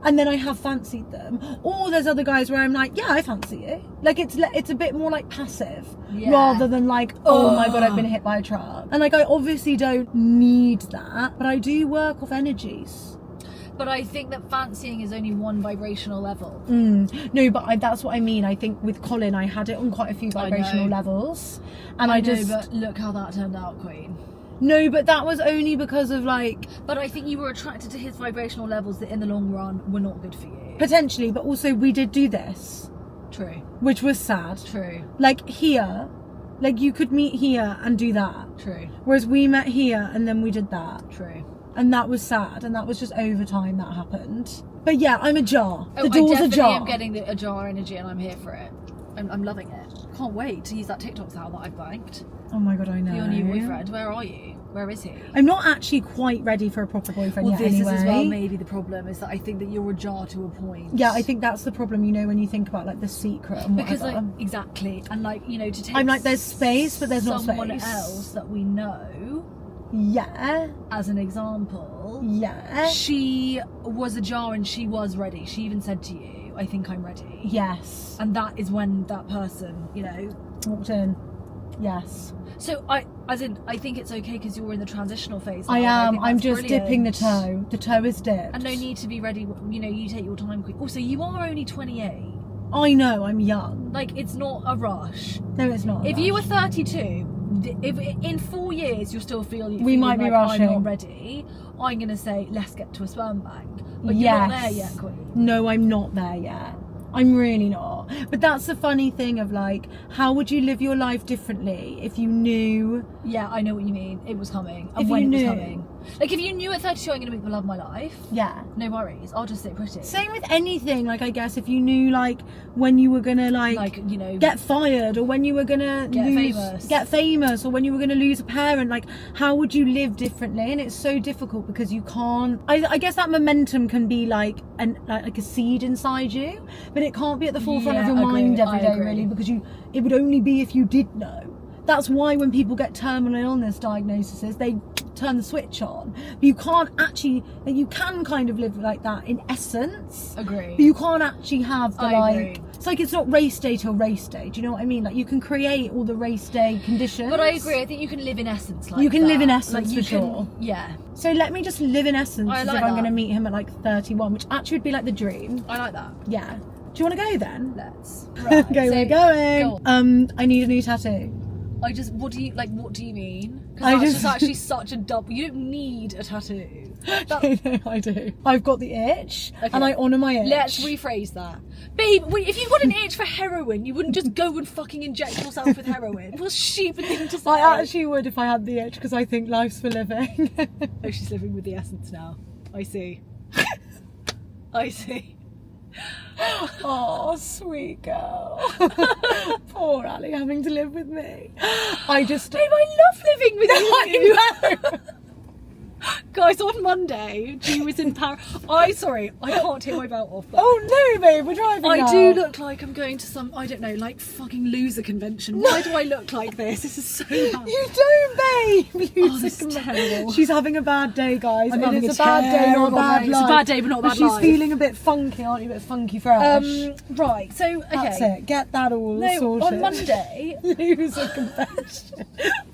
and then I have fancied them. Or there's other guys where I'm like, yeah, I fancy you. Like, it's a bit more like passive, Yeah. rather than like, oh my god, I've been hit by a truck. And like, I obviously don't need that, but I do work off energies. But I think that fancying is only one vibrational level. No, but that's what I mean. I think with Colin, I had it on quite a few vibrational levels, and I just but look how that turned out, Queen. no, but that was only because of like But I think you were attracted to his vibrational levels that in the long run were not good for you. potentially, but also we did do this, True. which was sad. True. Like here, like you could meet here and do that, True. whereas we met here and then we did that, True. and that was sad, and that was just over time that happened. But yeah, I'm ajar. Oh, The door's I definitely ajar. am getting the ajar energy, and I'm here for it. I'm loving it. Can't wait to use that TikTok style that I've banked. Oh my god, I know. For your new boyfriend. Where are you? Where is he? I'm not actually quite ready for a proper boyfriend Well, yet. this anyway. is as well maybe the problem, is that I think that you're ajar to a point. Yeah, I think that's the problem, you know, when you think about like The Secret and whatever. Because like exactly, and like, you know, to take I'm like, there's space, but there's not someone space. else that we know, Yeah, as an example, yeah, she was ajar and she was ready. She even said to you, I think I'm ready. yes. And that is when that person, you know, Walked in. Yes. so I think it's okay because you're in the transitional phase. I now, am. think I'm that's just dipping the brilliant. toe. The toe is dipped. And no need to be ready, you know, you take your time quick. Also, you are only 28. I know, I'm young. Like, it's not a rush. No, it's not. If you were 32, if in 4 years you're still feeling might be like rushing. I'm not ready, I'm going to say, let's get to a sperm bank. But Yes. you're not there yet, Queen. No, I'm not there yet. I'm really not. But that's the funny thing of like, how would you live your life differently if you knew? Yeah, I know what you mean. It was coming. And If when you it was knew. coming. Like, if you knew at 32 I'm going to meet the love of my life, Yeah. no worries. I'll just sit pretty. Same with anything. Like, I guess if you knew like when you were gonna like you know, get fired, or when you were gonna get famous, or when you were gonna lose a parent, like how would you live differently? And it's so difficult because you can't. I guess that momentum can be like like a seed inside you, but it can't be at the forefront of Yeah, your mind agree. every day, I agree. really, because it would only be if you did know. That's why when people get terminal illness diagnoses, they turn the switch on. But you can't actually, like, you can kind of live like that in essence. Agree. But you can't actually have the I agree. it's like it's not race day till race day. Do you know what I mean? Like, you can create all the race day conditions. But I agree. I think you can live in essence like You can that. live in essence, like, you for can, sure. Yeah. So let me just live in essence I as like if I'm that. going to meet him at like 31, which actually would be like the dream. I like that. Yeah. Do you want to go then? Let's. Right. Okay, so, we're going. go on. I need a new tattoo. What do you mean? I Because that's just- just actually such a double. You don't need a tattoo. No, I do. I've got the itch, Okay. and I honour my itch. Let's rephrase that. Babe, if you've got an itch for heroin, you wouldn't just go and fucking inject yourself with heroin. What a stupid thing to say. I actually would if I had the itch, because I think life's for living. Oh, she's living with the essence now. I see. I see. Oh, sweet girl. Poor Ali having to live with me. Babe, I love living with you. I know. Guys, on Monday, G was in Paris. I can't take my belt off. But Oh no, babe, we're driving I now. do look like I'm going to some, I don't know, like fucking loser convention. Why do I look like this? This is so bad. You don't, babe. Oh, this is terrible. She's having a bad day, guys. I'm I mean, having it's a a bad day, not a terrible bad day. life. It's a bad day, but not a bad she's life. feeling a bit funky, aren't you? A bit funky fresh. Right, so, okay. That's it. Get that all No, sorted. on Monday, Loser convention.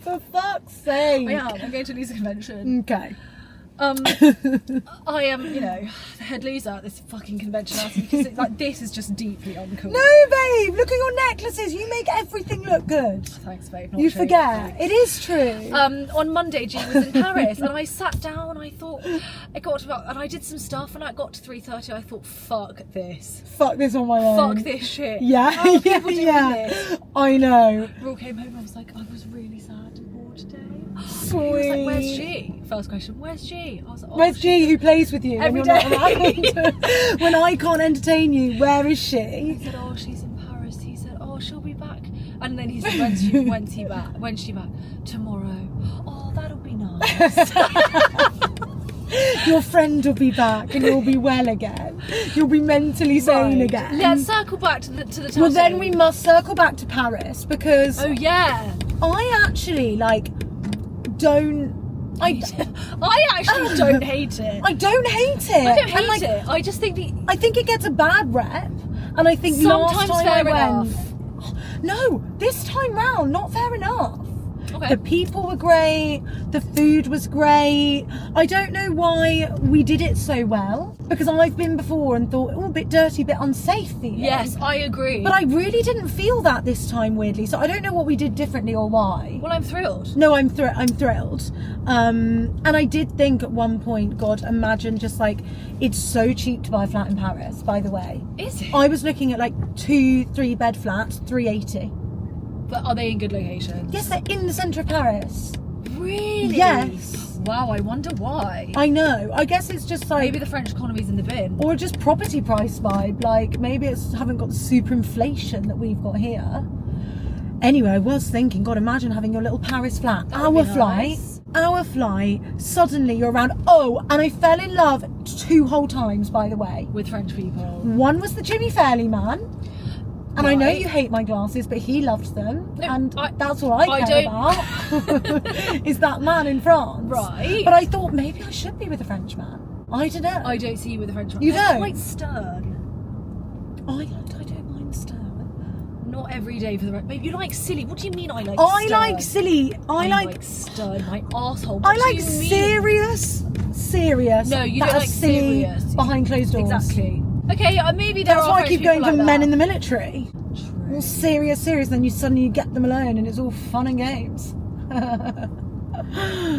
For fuck's sake. I'm going to a loser convention. Okay. I am, you know, the head loser at this fucking convention because it's like, this is just deeply uncool. No, babe, look at your necklaces. You make everything look good. Thanks, babe. Not You true. forget. Thanks. It is true. On Monday, G was in Paris, and I sat down. I thought it got to about, and I did some stuff, and I got to 3:30. I thought, fuck this. Fuck this on my own. Fuck this shit. Yeah, How are people doing this? I know. We all came home. I was like, I was really sad and bored today. Sweet. He was like, where's G? First question, where's G? I was like, oh, Where's G, who plays with you Every when you're day. not around? When I can't entertain you, where is she? He said, oh, she's in Paris. He said, oh, she'll be back. And then he said, when's she back? Tomorrow. Oh, that'll be nice. Your friend will be back and you'll be well again. You'll be mentally sane Right. again. Let's circle back to the tattoo. Well, then we must circle back to Paris because Oh yeah. I actually don't. I actually don't hate it. I don't hate it. I don't hate And, like, it. I just think I think it gets a bad rep, and I think sometimes last time fair I enough. went, no, this time round, not fair enough. Okay. The people were great, the food was great. I don't know why we did it so well, because I've been before and thought, oh, a bit dirty, a bit unsafe feeling. Yes, I agree. But I really didn't feel that this time, weirdly, so I don't know what we did differently or why. well, I'm thrilled. No, I'm thrilled. And I did think at one point, God, imagine just like, it's so cheap to buy a flat in Paris, by the way. Is it? I was looking at like 2-3 bed flats, 380. But are they in good locations? Yes, they're in the centre of Paris. Really? Yes. Wow, I wonder why. I know. I guess it's just like, Maybe the French economy's in the bin. or just property price vibe. Like maybe it's haven't got the super inflation that we've got here. Anyway, I was thinking, God, imagine having your little Paris flat. That would be Our flight. Suddenly you're around. Oh, and I fell in love 2 whole times, by the way. With French people. One was the Jimmy Fairley man. And I know Right. you hate my glasses, but he loved them. No, and I- that's all I I care don't- about. Is that man in France. Right. But I thought maybe I should be with a French man. I don't know. I don't see you with a French one. You They're don't? quite stern. I don't mind stern. Not every day for the right. Babe, you like silly. What do you mean I like I stern? like silly. I like stern. My arsehole. I What like do you mean? serious. No, you that don't are like silly serious. behind closed doors. Exactly. Okay, maybe there That's are why I French keep people going like for that. men in the military. True. All serious, and then suddenly you get them alone and it's all fun and games.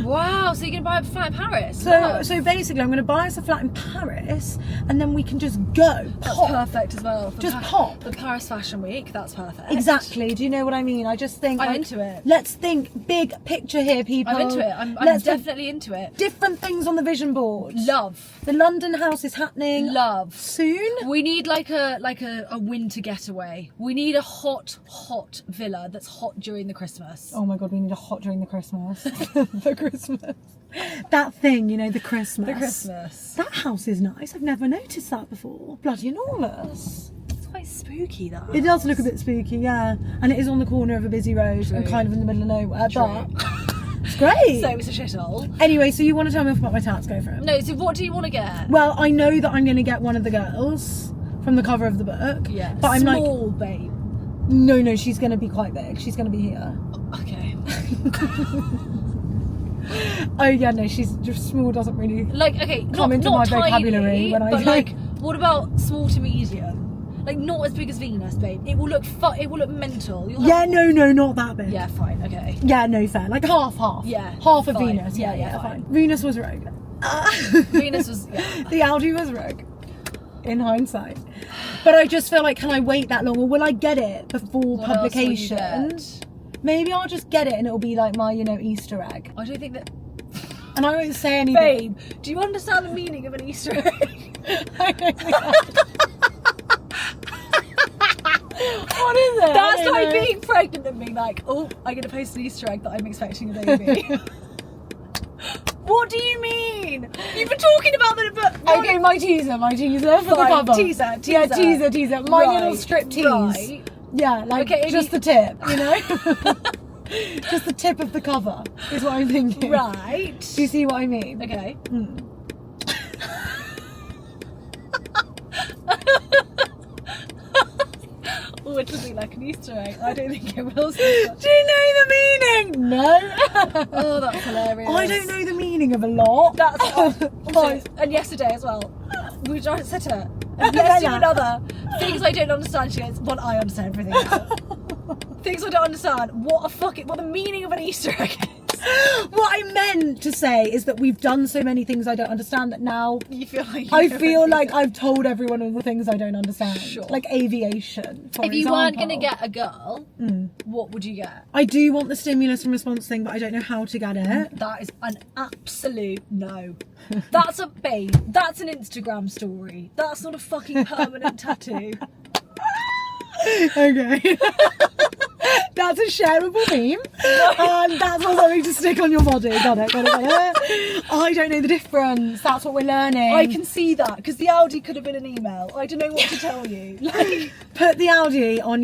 Wow, so you're gonna buy a flat in Paris? So Love. basically I'm going to buy us a flat in Paris and then we can just go. That's Pop. perfect as well. For Just pop. The Paris Fashion Week. That's perfect. Exactly. Do you know what I mean? I just think I'm like, into it. Let's think big picture here, people. I'm into it. I'm Let's think definitely into it. different things on the vision board. Love. The London house is happening Love. soon. We need like a winter getaway. We need a hot villa that's hot during the Christmas. Oh my God, we need a hot during the Christmas. The Christmas. That thing, you know, the Christmas. The Christmas. That house is nice. I've never noticed that before. Bloody enormous. It's quite spooky, that. It does look a bit spooky, yeah. And it is on the corner of a busy road and True. kind of in the middle of nowhere. True. But it's great. So it's a shithole. Anyway, so you want to tell me off about my tats? Go for it. No, so what do you want to get? Well, I know that I'm going to get one of the girls from the cover of the book. Yeah. But I'm like, Small, babe. no, she's going to be quite big. She's going to be here. Okay. Oh yeah, no, she's just small. Doesn't really. Like, okay, Come into not my tiny, vocabulary when I but do. like, what about small to medium? Like, not as big as Venus, babe. It will look it will look mental. You'll have... Yeah, no, not that big. Yeah, fine, okay. Yeah, no, fair. Like half. Yeah, Half of fine. Venus. Yeah, Yeah, fine. fine. Venus was rogue. Venus was. Yeah. The Audi was rogue. In hindsight. But I just feel like, can I wait that long, or will I get it before What else will you publication? get? Maybe I'll just get it and it'll be like my, Easter egg. I don't think that. And I won't say anything. Babe, do you understand the meaning of an Easter egg? I don't think what is it? That's I don't like know. being pregnant and being like, oh, I'm gonna post an Easter egg that I'm expecting a baby. What do you mean? You've been talking about the book. Okay, my teaser for the Fine, cover. teaser. Yeah, teaser. My little Right, strip tease. right. Yeah, like Okay, just the tip, Just the tip of the cover is what I'm thinking. Right. Do you see what I mean? Okay. forward to be like an Easter egg. I don't think it will. Do you know the meaning? No. Oh, that's hilarious. I don't know the meaning of a lot. That's also, and yesterday as well. We just said to her, let's do another. Things I don't understand. She goes, well, I understand everything now. Things I don't understand. What the meaning of an Easter egg is. What I meant to say is that we've done so many things I don't understand that now You feel like I feel like I've told everyone all the things I don't understand. Sure. Like aviation, for If you example. weren't going to get a girl, what would you get? I do want the stimulus and response thing, but I don't know how to get it. That is an absolute no. That's a babe. That's an Instagram story. That's not a fucking permanent tattoo. Okay. That's a shareable meme. And that's not something to stick on your body. Got it. I don't know the difference. That's what we're learning. I can see that, because the Audi could have been an email. I don't know what to tell you. Like, put the Audi on,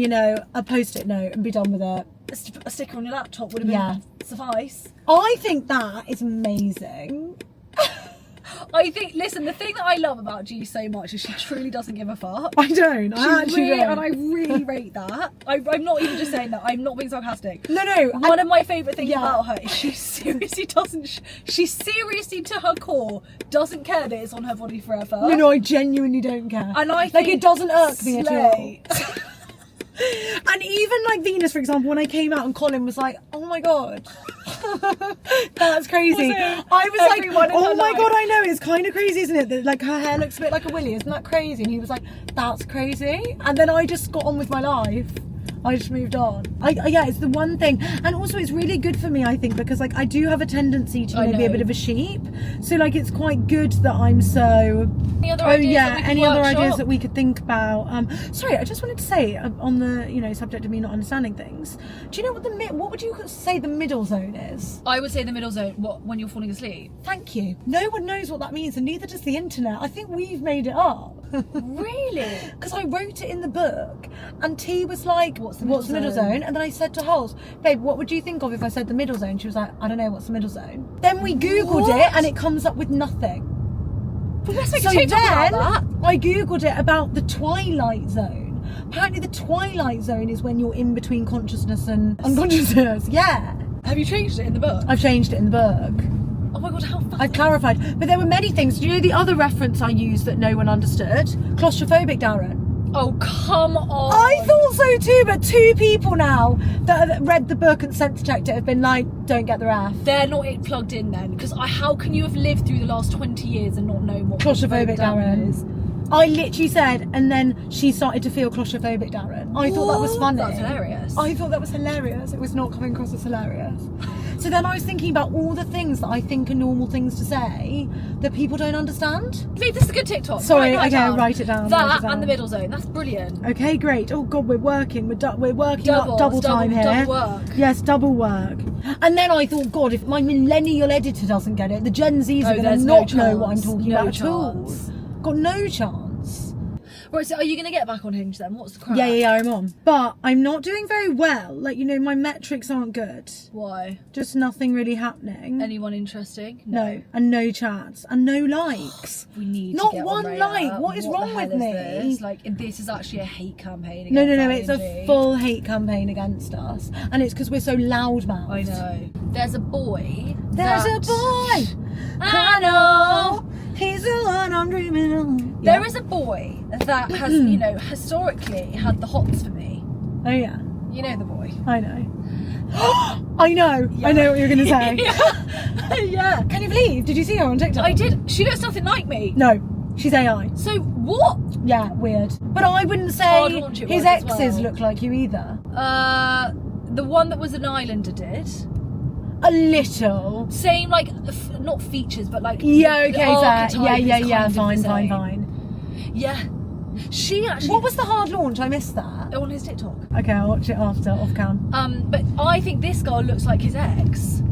a post-it note and be done with it. a sticker on your laptop would have been suffice. I think that is amazing. I think, listen, the thing that I love about G so much is she truly doesn't give a fuck. I don't. I actually don't. And I really rate that. I'm not even just saying that. I'm not being sarcastic. No. One of my favourite things about her is she seriously doesn't. She seriously, to her core, doesn't care that it's on her body forever. No, I genuinely don't care. And I think it doesn't irk me at all. slay. And even like Venus, for example, when I came out and Colin was like, oh my god. That's crazy. Also, I was like, everyone in oh her my life. god, I know, it's kind of crazy, isn't it? That like her hair looks a bit like a willy, isn't that crazy? And he was like, that's crazy. And then I just got on with my life. I just moved on. Yeah, it's the one thing. And also it's really good for me, I think, because like I do have a tendency to be a bit of a sheep. So like it's quite good that I'm so... Any other ideas that we could any other workshop? ideas that we could think about? Sorry, I just wanted to say on the subject of me not understanding things. Do you know what would you say the middle zone is? I would say the middle zone, when you're falling asleep. Thank you. No one knows what that means, and neither does the internet. I think we've made it up. Really? Because I wrote it in the book, and T was like, What's the middle zone? And then I said to Holes, babe, what would you think of if I said the middle zone? She was like, I don't know, what's the middle zone? Then we Googled it, and it comes up with nothing. Well, let's make So a TikTok then about that. I Googled it about the twilight zone. Apparently the twilight zone is when you're in between consciousness and unconsciousness. Yeah. Have you changed it in the book? I've changed it in the book. Oh my god, how fast. I clarified. But there were many things. Do you know the other reference I used that no one understood? Claustrophobic, Darren. Oh, come on. I thought so too, but 2 people now that have read the book and sense checked it have been like, don't get the ref. They're not plugged in then, because how can you have lived through the last 20 years and not know what Claustrophobic, Darren. is? I literally said, and then she started to feel claustrophobic, Darren. I thought that was funny. That's hilarious. I thought that was hilarious. It was not coming across as hilarious. So then I was thinking about all the things that I think are normal things to say that people don't understand. Babe, this is a good TikTok. Sorry, Write okay, write it down. That write it down. and the middle zone. That's brilliant. Okay, great. Oh God, we're working. We're working Double, up double time here. double work. Yes, double work. And then I thought, God, if my millennial editor doesn't get it, the Gen Zs are going to there's not no know what I'm chance. talking No about at all. chance. Got no chance. Right, so are you going to get back on Hinge then? What's the crack? Yeah, I'm on. But I'm not doing very well. Like, my metrics aren't good. Why? Just nothing really happening. Anyone interesting? No. And no chats. And no likes. We need Not to get one on like. radar. What is the wrong hell with is me? This? Like, this is actually a hate campaign No, against it's a Hinge. full hate campaign against us. And it's because we're so loudmouthed. I know. There's a boy. There's a boy. I know. He's the one I'm dreaming of. There is a boy that has, historically had the hots for me. Oh yeah. You know the boy. I know. I know. Yeah. I know what you're going to say. Yeah. Can you believe? Did you see her on TikTok? I did. She looks nothing like me. No. She's AI. So what? Yeah, weird. But I wouldn't Hard say launch it his was as exes well. look like you either. The one that was an islander did. A little. Same, like, not features, but like. Yeah, the okay, fair. archetype is Yeah, kind of the fine. same. Yeah. She actually. What was the hard launch? I missed that. on his TikTok? Okay, I'll watch it after, off cam. But I think this girl looks like his ex.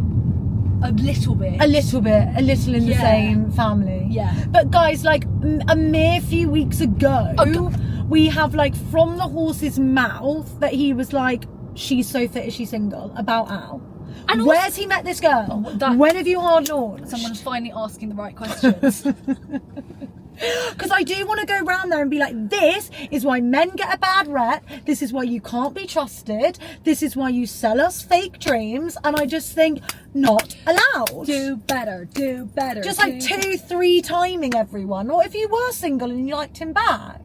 A little bit. A little in the same family. Yeah. But guys, like a mere few weeks ago, Oh, we have like from the horse's mouth that he was like, she's so fit, is she single? About Al. And Where's he met this girl? that- When have you hard launched? Someone's finally asking the right questions. Because I do want to go around there and be like, this is why men get a bad rep. This is why you can't be trusted. This is why you sell us fake dreams. And I just think, not allowed. Do better. Just like 2-3 timing everyone. Or if you were single and you liked him back.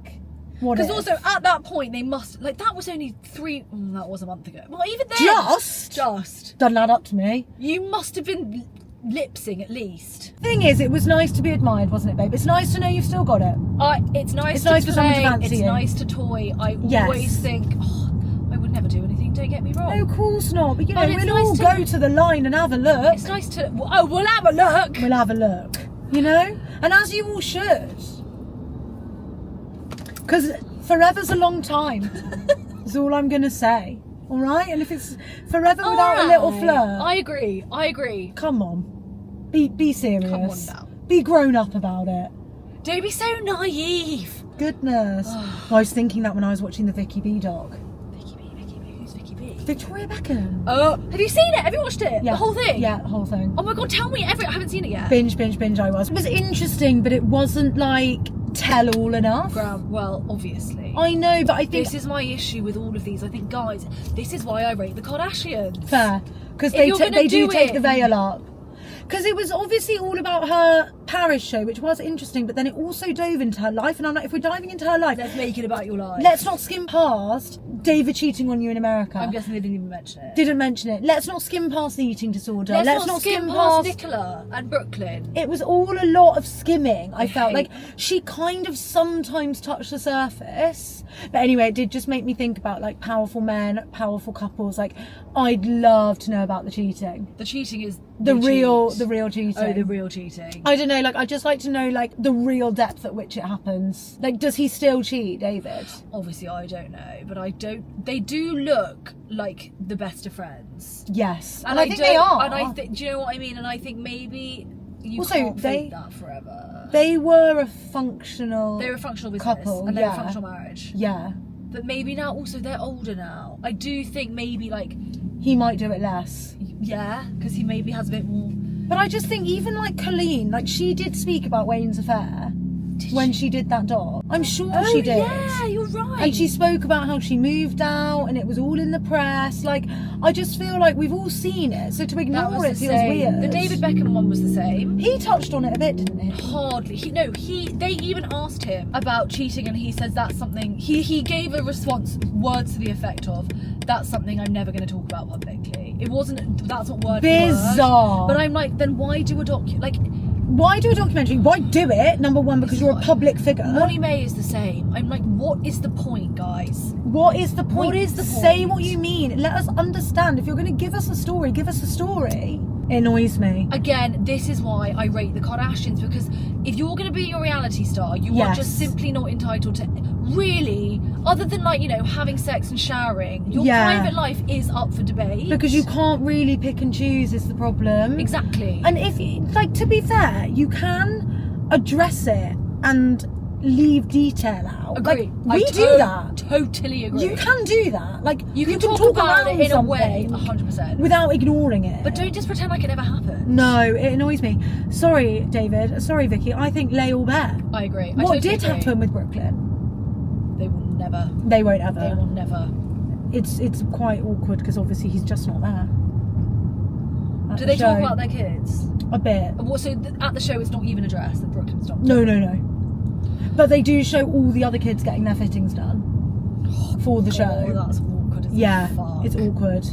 Because also at that point they must, like, that was only that was a month ago. Well, even then. Just. Doesn't add up to me. You must have been lip-syncing at least. Thing is, it was nice to be admired, wasn't it, babe? It's nice to know you've still got it. It's nice for someone to fancy it's you. nice to toy. I always think, I would never do anything, don't get me wrong. No, of course not. But, you know, But it's we'll nice all to- go to the line and have a look. It's nice to, we'll have a look. We'll have a look, you know? And as you all should. Because forever's a long time. Is all I'm going to say. All right? And if it's forever without a little flirt. I agree. Come on. Be serious. Come on now. Be grown up about it. Don't be so naive. Goodness. I was thinking that when I was watching the Vicky B doc. Vicky B. Who's Vicky B? Victoria Beckham. Oh, have you seen it? Have you watched it? Yeah. The whole thing? Yeah, the whole thing. Oh my god, tell me I haven't seen it yet. Binge I was. It was interesting, but it wasn't like tell all enough. Well, obviously. I know, but I think This is my issue with all of these. I think, guys, this is why I rate the Kardashians. fair. Because If they you're gonna do do take it- the veil up. Because it was obviously all about her Paris show, which was interesting, but then it also dove into her life. And I'm like, if we're diving into her life, Let's make it about your life. let's not skim past David cheating on you in America. I'm guessing they didn't even mention it. Didn't mention it. Let's not skim past the eating disorder. Let's not skim past Nicola and Brooklyn. It was all a lot of skimming. I felt hate- like she kind of sometimes touched the surface. But anyway, it did just make me think about like powerful men, powerful couples. Like, I'd love to know about the cheating. The cheating is The real cheat. cheating. Oh, the real cheating. I don't know, like, I'd just like to know, like, the real depth at which it happens. Like, does he still cheat, David? Obviously, I don't know, but they do look like the best of friends. Yes. And I think they are. And I think, do you know what I mean? And I think maybe you Also, can't they- fake that forever. They were a functional They're a functional business couple, and they're yeah. a functional marriage. Yeah. But maybe now also they're older now. I do think maybe like, He might do it less. yeah, because he maybe has a bit more. But I just think even like Colleen, like she did speak about Wayne's affair when she did that doc. I'm sure she did. Yeah, you're right. And she spoke about how she moved out and it was all in the press. Like, I just feel like we've all seen it. So to that ignore was it the feels same. weird. The David Beckham one was the same. He touched on it a bit, didn't he? Hardly. They even asked him about cheating, and he says that's something. He gave a response, words to the effect of, "That's something I'm never going to talk about publicly." It wasn't. That's not word for Bizarre. word. But I'm like, then why do a Why do a documentary? Why do it? Number one, because you're a public figure. Molly May is the same. I'm like, what is the point, guys? What is the point? What is the Say point? what you mean. Let us understand. If you're going to give us a story, give us a story. It annoys me. Again, this is why I rate the Kardashians, because if you're going to be a reality star, you are Yes. just simply not entitled to really, other than like, you know, having sex and showering, your Yeah. private life is up for debate. Because you can't really pick and choose is the problem. Exactly. And if, like, to be fair, you can address it and leave detail out. Agree. Like, we do that. Totally agree. You can do that. Like, You can talk about around it in a way, something 100%. without ignoring it. But don't just pretend like it never happened. No, it annoys me. Sorry, David. Sorry, Vicky. I think lay all bare. I agree. I What totally did agree. happen with Brooklyn? They will never. They won't ever. They will never. It's quite awkward because obviously he's just not there. At Do the they talk show. about their kids? A bit. So at the show, it's not even addressed that Brooklyn's not. No. But they do show all the other kids getting their fittings done for the show. Oh, that's awkward. As Yeah, fuck. it's awkward.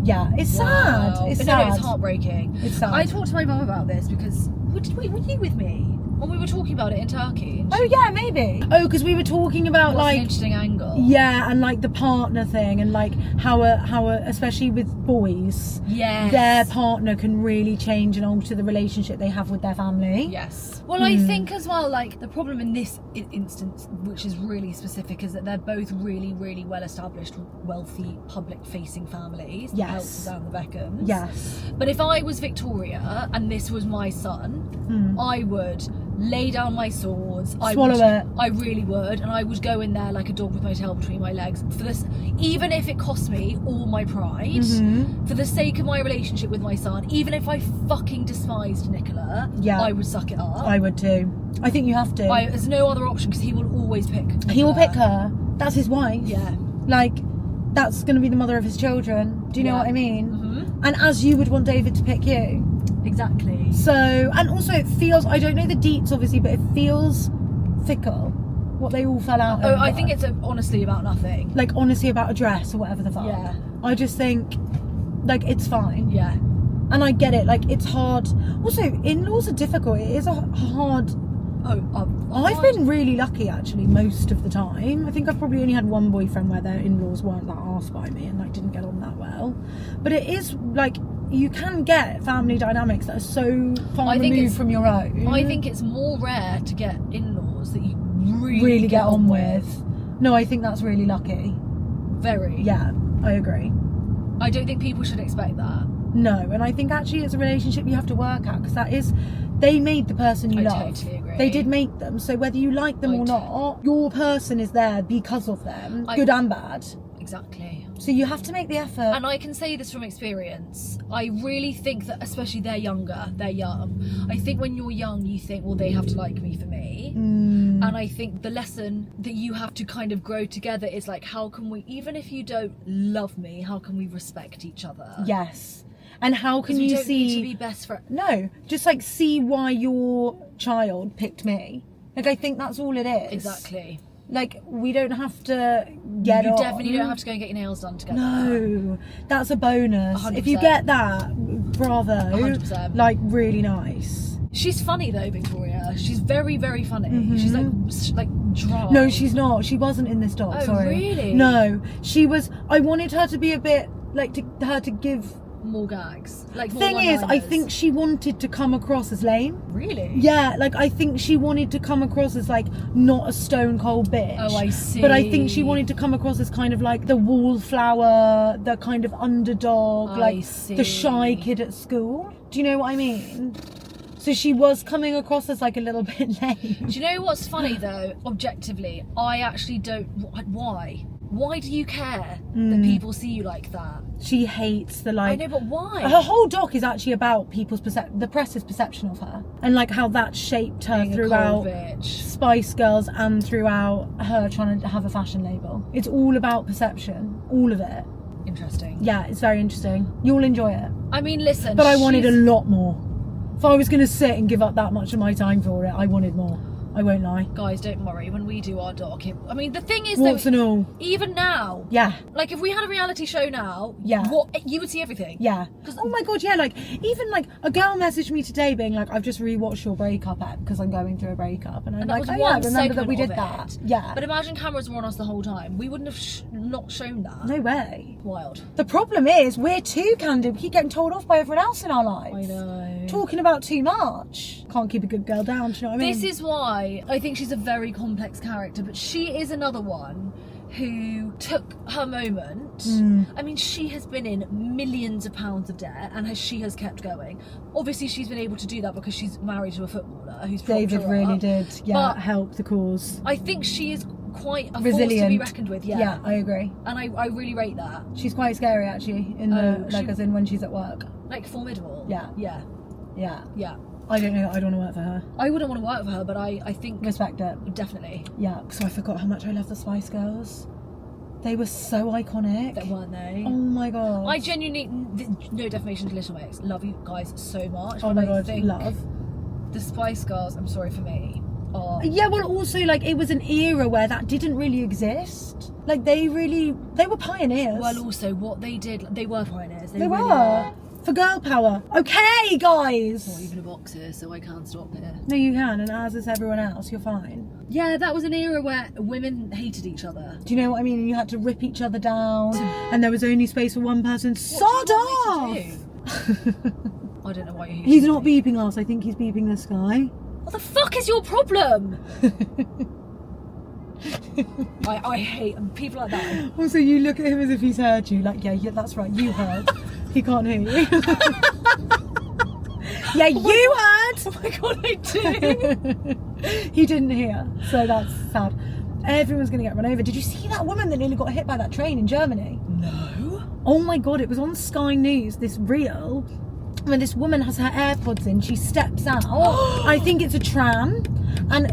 Yeah, it's Wow. sad. It's No, sad. it's heartbreaking. It's sad. I talked to my mum about this because were you with me when we were talking about it in Turkey? Oh yeah, maybe. Oh, because we were talking about What's an like interesting angle? yeah, and like the partner thing, and like how especially with boys, Yes. their partner can really change and alter the relationship they have with their family. Yes. Well, I think as well, like, the problem in this instance, which is really specific, is that they're both really, really well-established, wealthy, public-facing families. Yes. Helps down the Beckhams. Yes. But if I was Victoria and this was my son, I would lay down my swords. Swallow it. I really would, and I would go in there like a dog with my tail between my legs for this, even if it cost me all my pride, for the sake of my relationship with my son. Even if I fucking despised Nicola, I would suck it up. I would too. I think you have to. There's no other option, because he will always pick Nicola. He will pick her. That's his wife. Yeah. Like, that's going to be the mother of his children. Do you know what I mean? And as you would want David to pick you. Exactly. So, and also it feels, I don't know the deets obviously, but it feels fickle what they all fell out over. I think it's honestly about nothing. Like, honestly about a dress or whatever the fuck. Yeah. I just think, like, it's fine. Yeah. And I get it, like, it's hard. Also, in-laws are difficult. It is a hard... I've been really lucky, actually, most of the time. I think I've probably only had one boyfriend where their in-laws weren't that arsed by me and, like, didn't get on that well. But it is, like... You can get family dynamics that are so far removed from your own. I think it's more rare to get in-laws that you really get on with. No, I think that's really lucky. Very. Yeah, I agree. I don't think people should expect that. No, and I think actually it's a relationship you have to work at, because that is, they made the person you love. I totally agree. They did make them, so whether you like them or not, your person is there because of them, good and bad. Exactly. So you have to make the effort. And I can say this from experience. I really think that, especially they're young. I think when you're young, you think, well, they have to like me for me. And I think the lesson that you have to kind of grow together is like, how can we, even if you don't love me, how can we respect each other? Yes. And how can you don't see... need to be best friends. No, just like see why your child picked me. Like, I think that's all it is. Exactly. Like, we don't have to get on. You definitely don't have to go and get your nails done together. No, that's a bonus. 100%. If you get that, bravo. 100%. Like, really nice. She's funny though, Victoria. She's very, very funny. She's like dry. No, she's not. She wasn't in this doc, sorry. Really? No, she was... I wanted her to be a bit, like, her to give... more gags. Like, more thing is, I one-liners. think she wanted to come across as lame. Really? Yeah, like, I think she wanted to come across as, like, not a stone cold bitch. Oh, I see. But I think she wanted to come across as kind of like the wallflower, the kind of underdog, like the shy kid at school. Do you know what I mean? So she was coming across as like a little bit lame. Do you know what's funny though? Objectively, I actually don't. Why? Why do you care that people see you like that? She hates the, like... I know, but why? Her whole doc is actually about people's the press's perception of her, and like how that shaped her Being throughout a cold bitch. Spice Girls and throughout her trying to have a fashion label. It's all about perception, all of it. Interesting. Yeah, it's very interesting. You'll enjoy it. I mean, listen. But I wanted a lot more. If I was going to sit and give up that much of my time for it, I wanted more. I won't lie. Guys, don't worry. When we do our doc, I mean, the thing is, Warts and all. even now, Yeah. like if we had a reality show now, Yeah. You would see everything. Yeah. Oh my god, yeah, like even like a girl messaged me today being like, I've just rewatched your breakup app because I'm going through a breakup, and I'm And that like, was oh one yeah, remember that we segment did of that. it. Yeah. But imagine cameras were on us the whole time. We wouldn't have not shown that. No way. Wild. The problem is we're too candid. We keep getting told off by everyone else in our lives. I know. Talking about too much. Can't keep a good girl down, do you know what I mean? This is why I think she's a very complex character, but she is another one who took her moment. I mean, she has been in millions of pounds of debt, and she has kept going. Obviously, she's been able to do that because she's married to a footballer who's propped David her really up. did, yeah, But help the cause. I think she is quite a Resilient. force to be reckoned with. Yeah, I agree. And I really rate that. She's quite scary actually, in the she- as in when she's at work. Like formidable. Yeah. Yeah. Yeah. Yeah. I don't know, I don't want to work for her. I wouldn't want to work with her, but I think Respect it. definitely. Yeah, so I forgot how much I love the Spice Girls. They were so iconic. That weren't they? Oh my god. I genuinely, no defamation to Little Mix, love you guys so much. Oh but my I god, think love. the Spice Girls, I'm sorry for me, are... Yeah, well also like it was an era where that didn't really exist. Like they were pioneers. Well, also what they did, they were pioneers. they really were. For girl power. Okay, guys. Not even a boxer, so I can't stop here. No, you can, and as is everyone else, you're fine. Yeah, that was an era where women hated each other. Do you know what I mean? And you had to rip each other down, and there was only space for one person. Sod off! I don't know why you're He's not beeping us. I think he's beeping this guy. What the fuck is your problem? I hate people like that. Also, you look at him as if he's heard you. Like, yeah, that's right, you heard. He can't hear you. Yeah, you heard. Oh my god, I do. He didn't hear, so that's sad. Everyone's gonna get run over. Did you see that woman that nearly got hit by that train in Germany? No. Oh my god, it was on Sky News, this reel, when this woman has her AirPods in, she steps out. I think it's a tram, and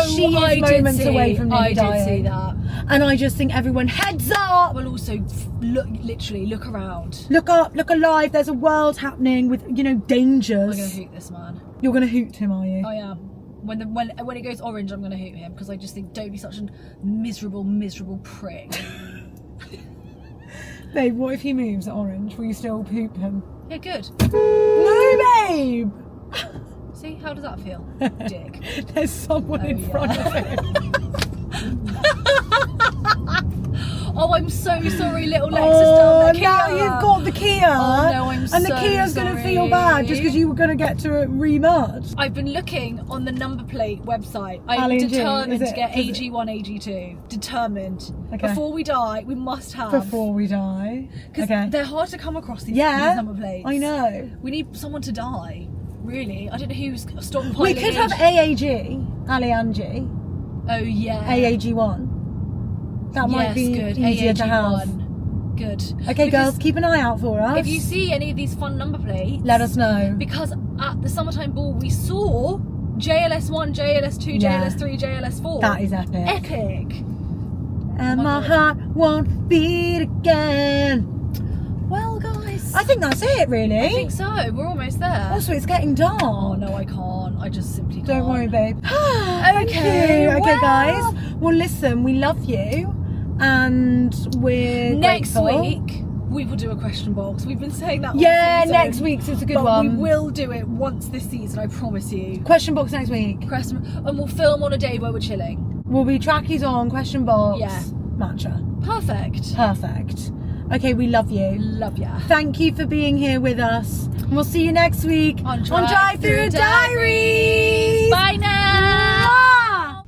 she is moments away from nearly dying. I did see that. And I just think everyone, heads up! Well, also, look around. Look up, look alive, there's a world happening with, you know, dangers. I'm gonna hoot this man. You're gonna hoot him, are you? I am. When it goes orange, I'm gonna hoot him, because I just think, don't be such a miserable prick. Babe, what if he moves at orange? Will you still poop him? Yeah, good. No, babe! See, how does that feel? Dick. There's someone in front of him. Oh, I'm so sorry, little Lex is down there. Now you've got the Kia. Oh no, I'm so And the Kia's going to feel bad just because you were going to get to remud. I've been looking on the number plate website. Ali I'm and G, determined is to it? get Is it? AG1, AG2. Determined. Okay. Before we die, we must have. Before we die. Because Okay. they're hard to come across, these number plates. I know. We need someone to die. Really? I don't know who's stockpiling. We could have AAG, Ali and G. Oh yeah. AAG1. That might be good. easier to have. AAG1. Good. Okay, Because girls, keep an eye out for us. if you see any of these fun number plates, let us know. Because at the summertime ball we saw JLS1, JLS2, Yeah. JLS3, JLS4. That is epic. Epic. And Oh my my heart won't beat again. Well, guys, I think that's it, really. I think so. We're almost there. Also, it's getting dark. Oh no, I can't. I just simply can't. Don't worry, babe. Thank Okay, you. Okay, well- guys. Well, listen, we love you, and we're Next grateful. week we will do a question box. We've been saying that. all Yeah, season, next week's is a good but one. we will do it once this season. I promise you. Question box next week. And we'll film on a day where we're chilling. We'll be trackies on, question box, Yeah. matcha. Perfect. Perfect. Okay, we love you. Love ya. Thank you for being here with us. And we'll see you next week On Drive Thru Diaries. Bye now.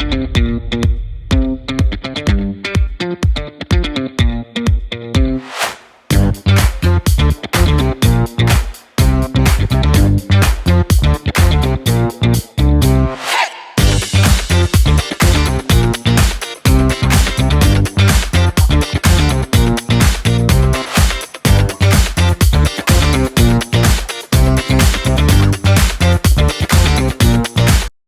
Mwah!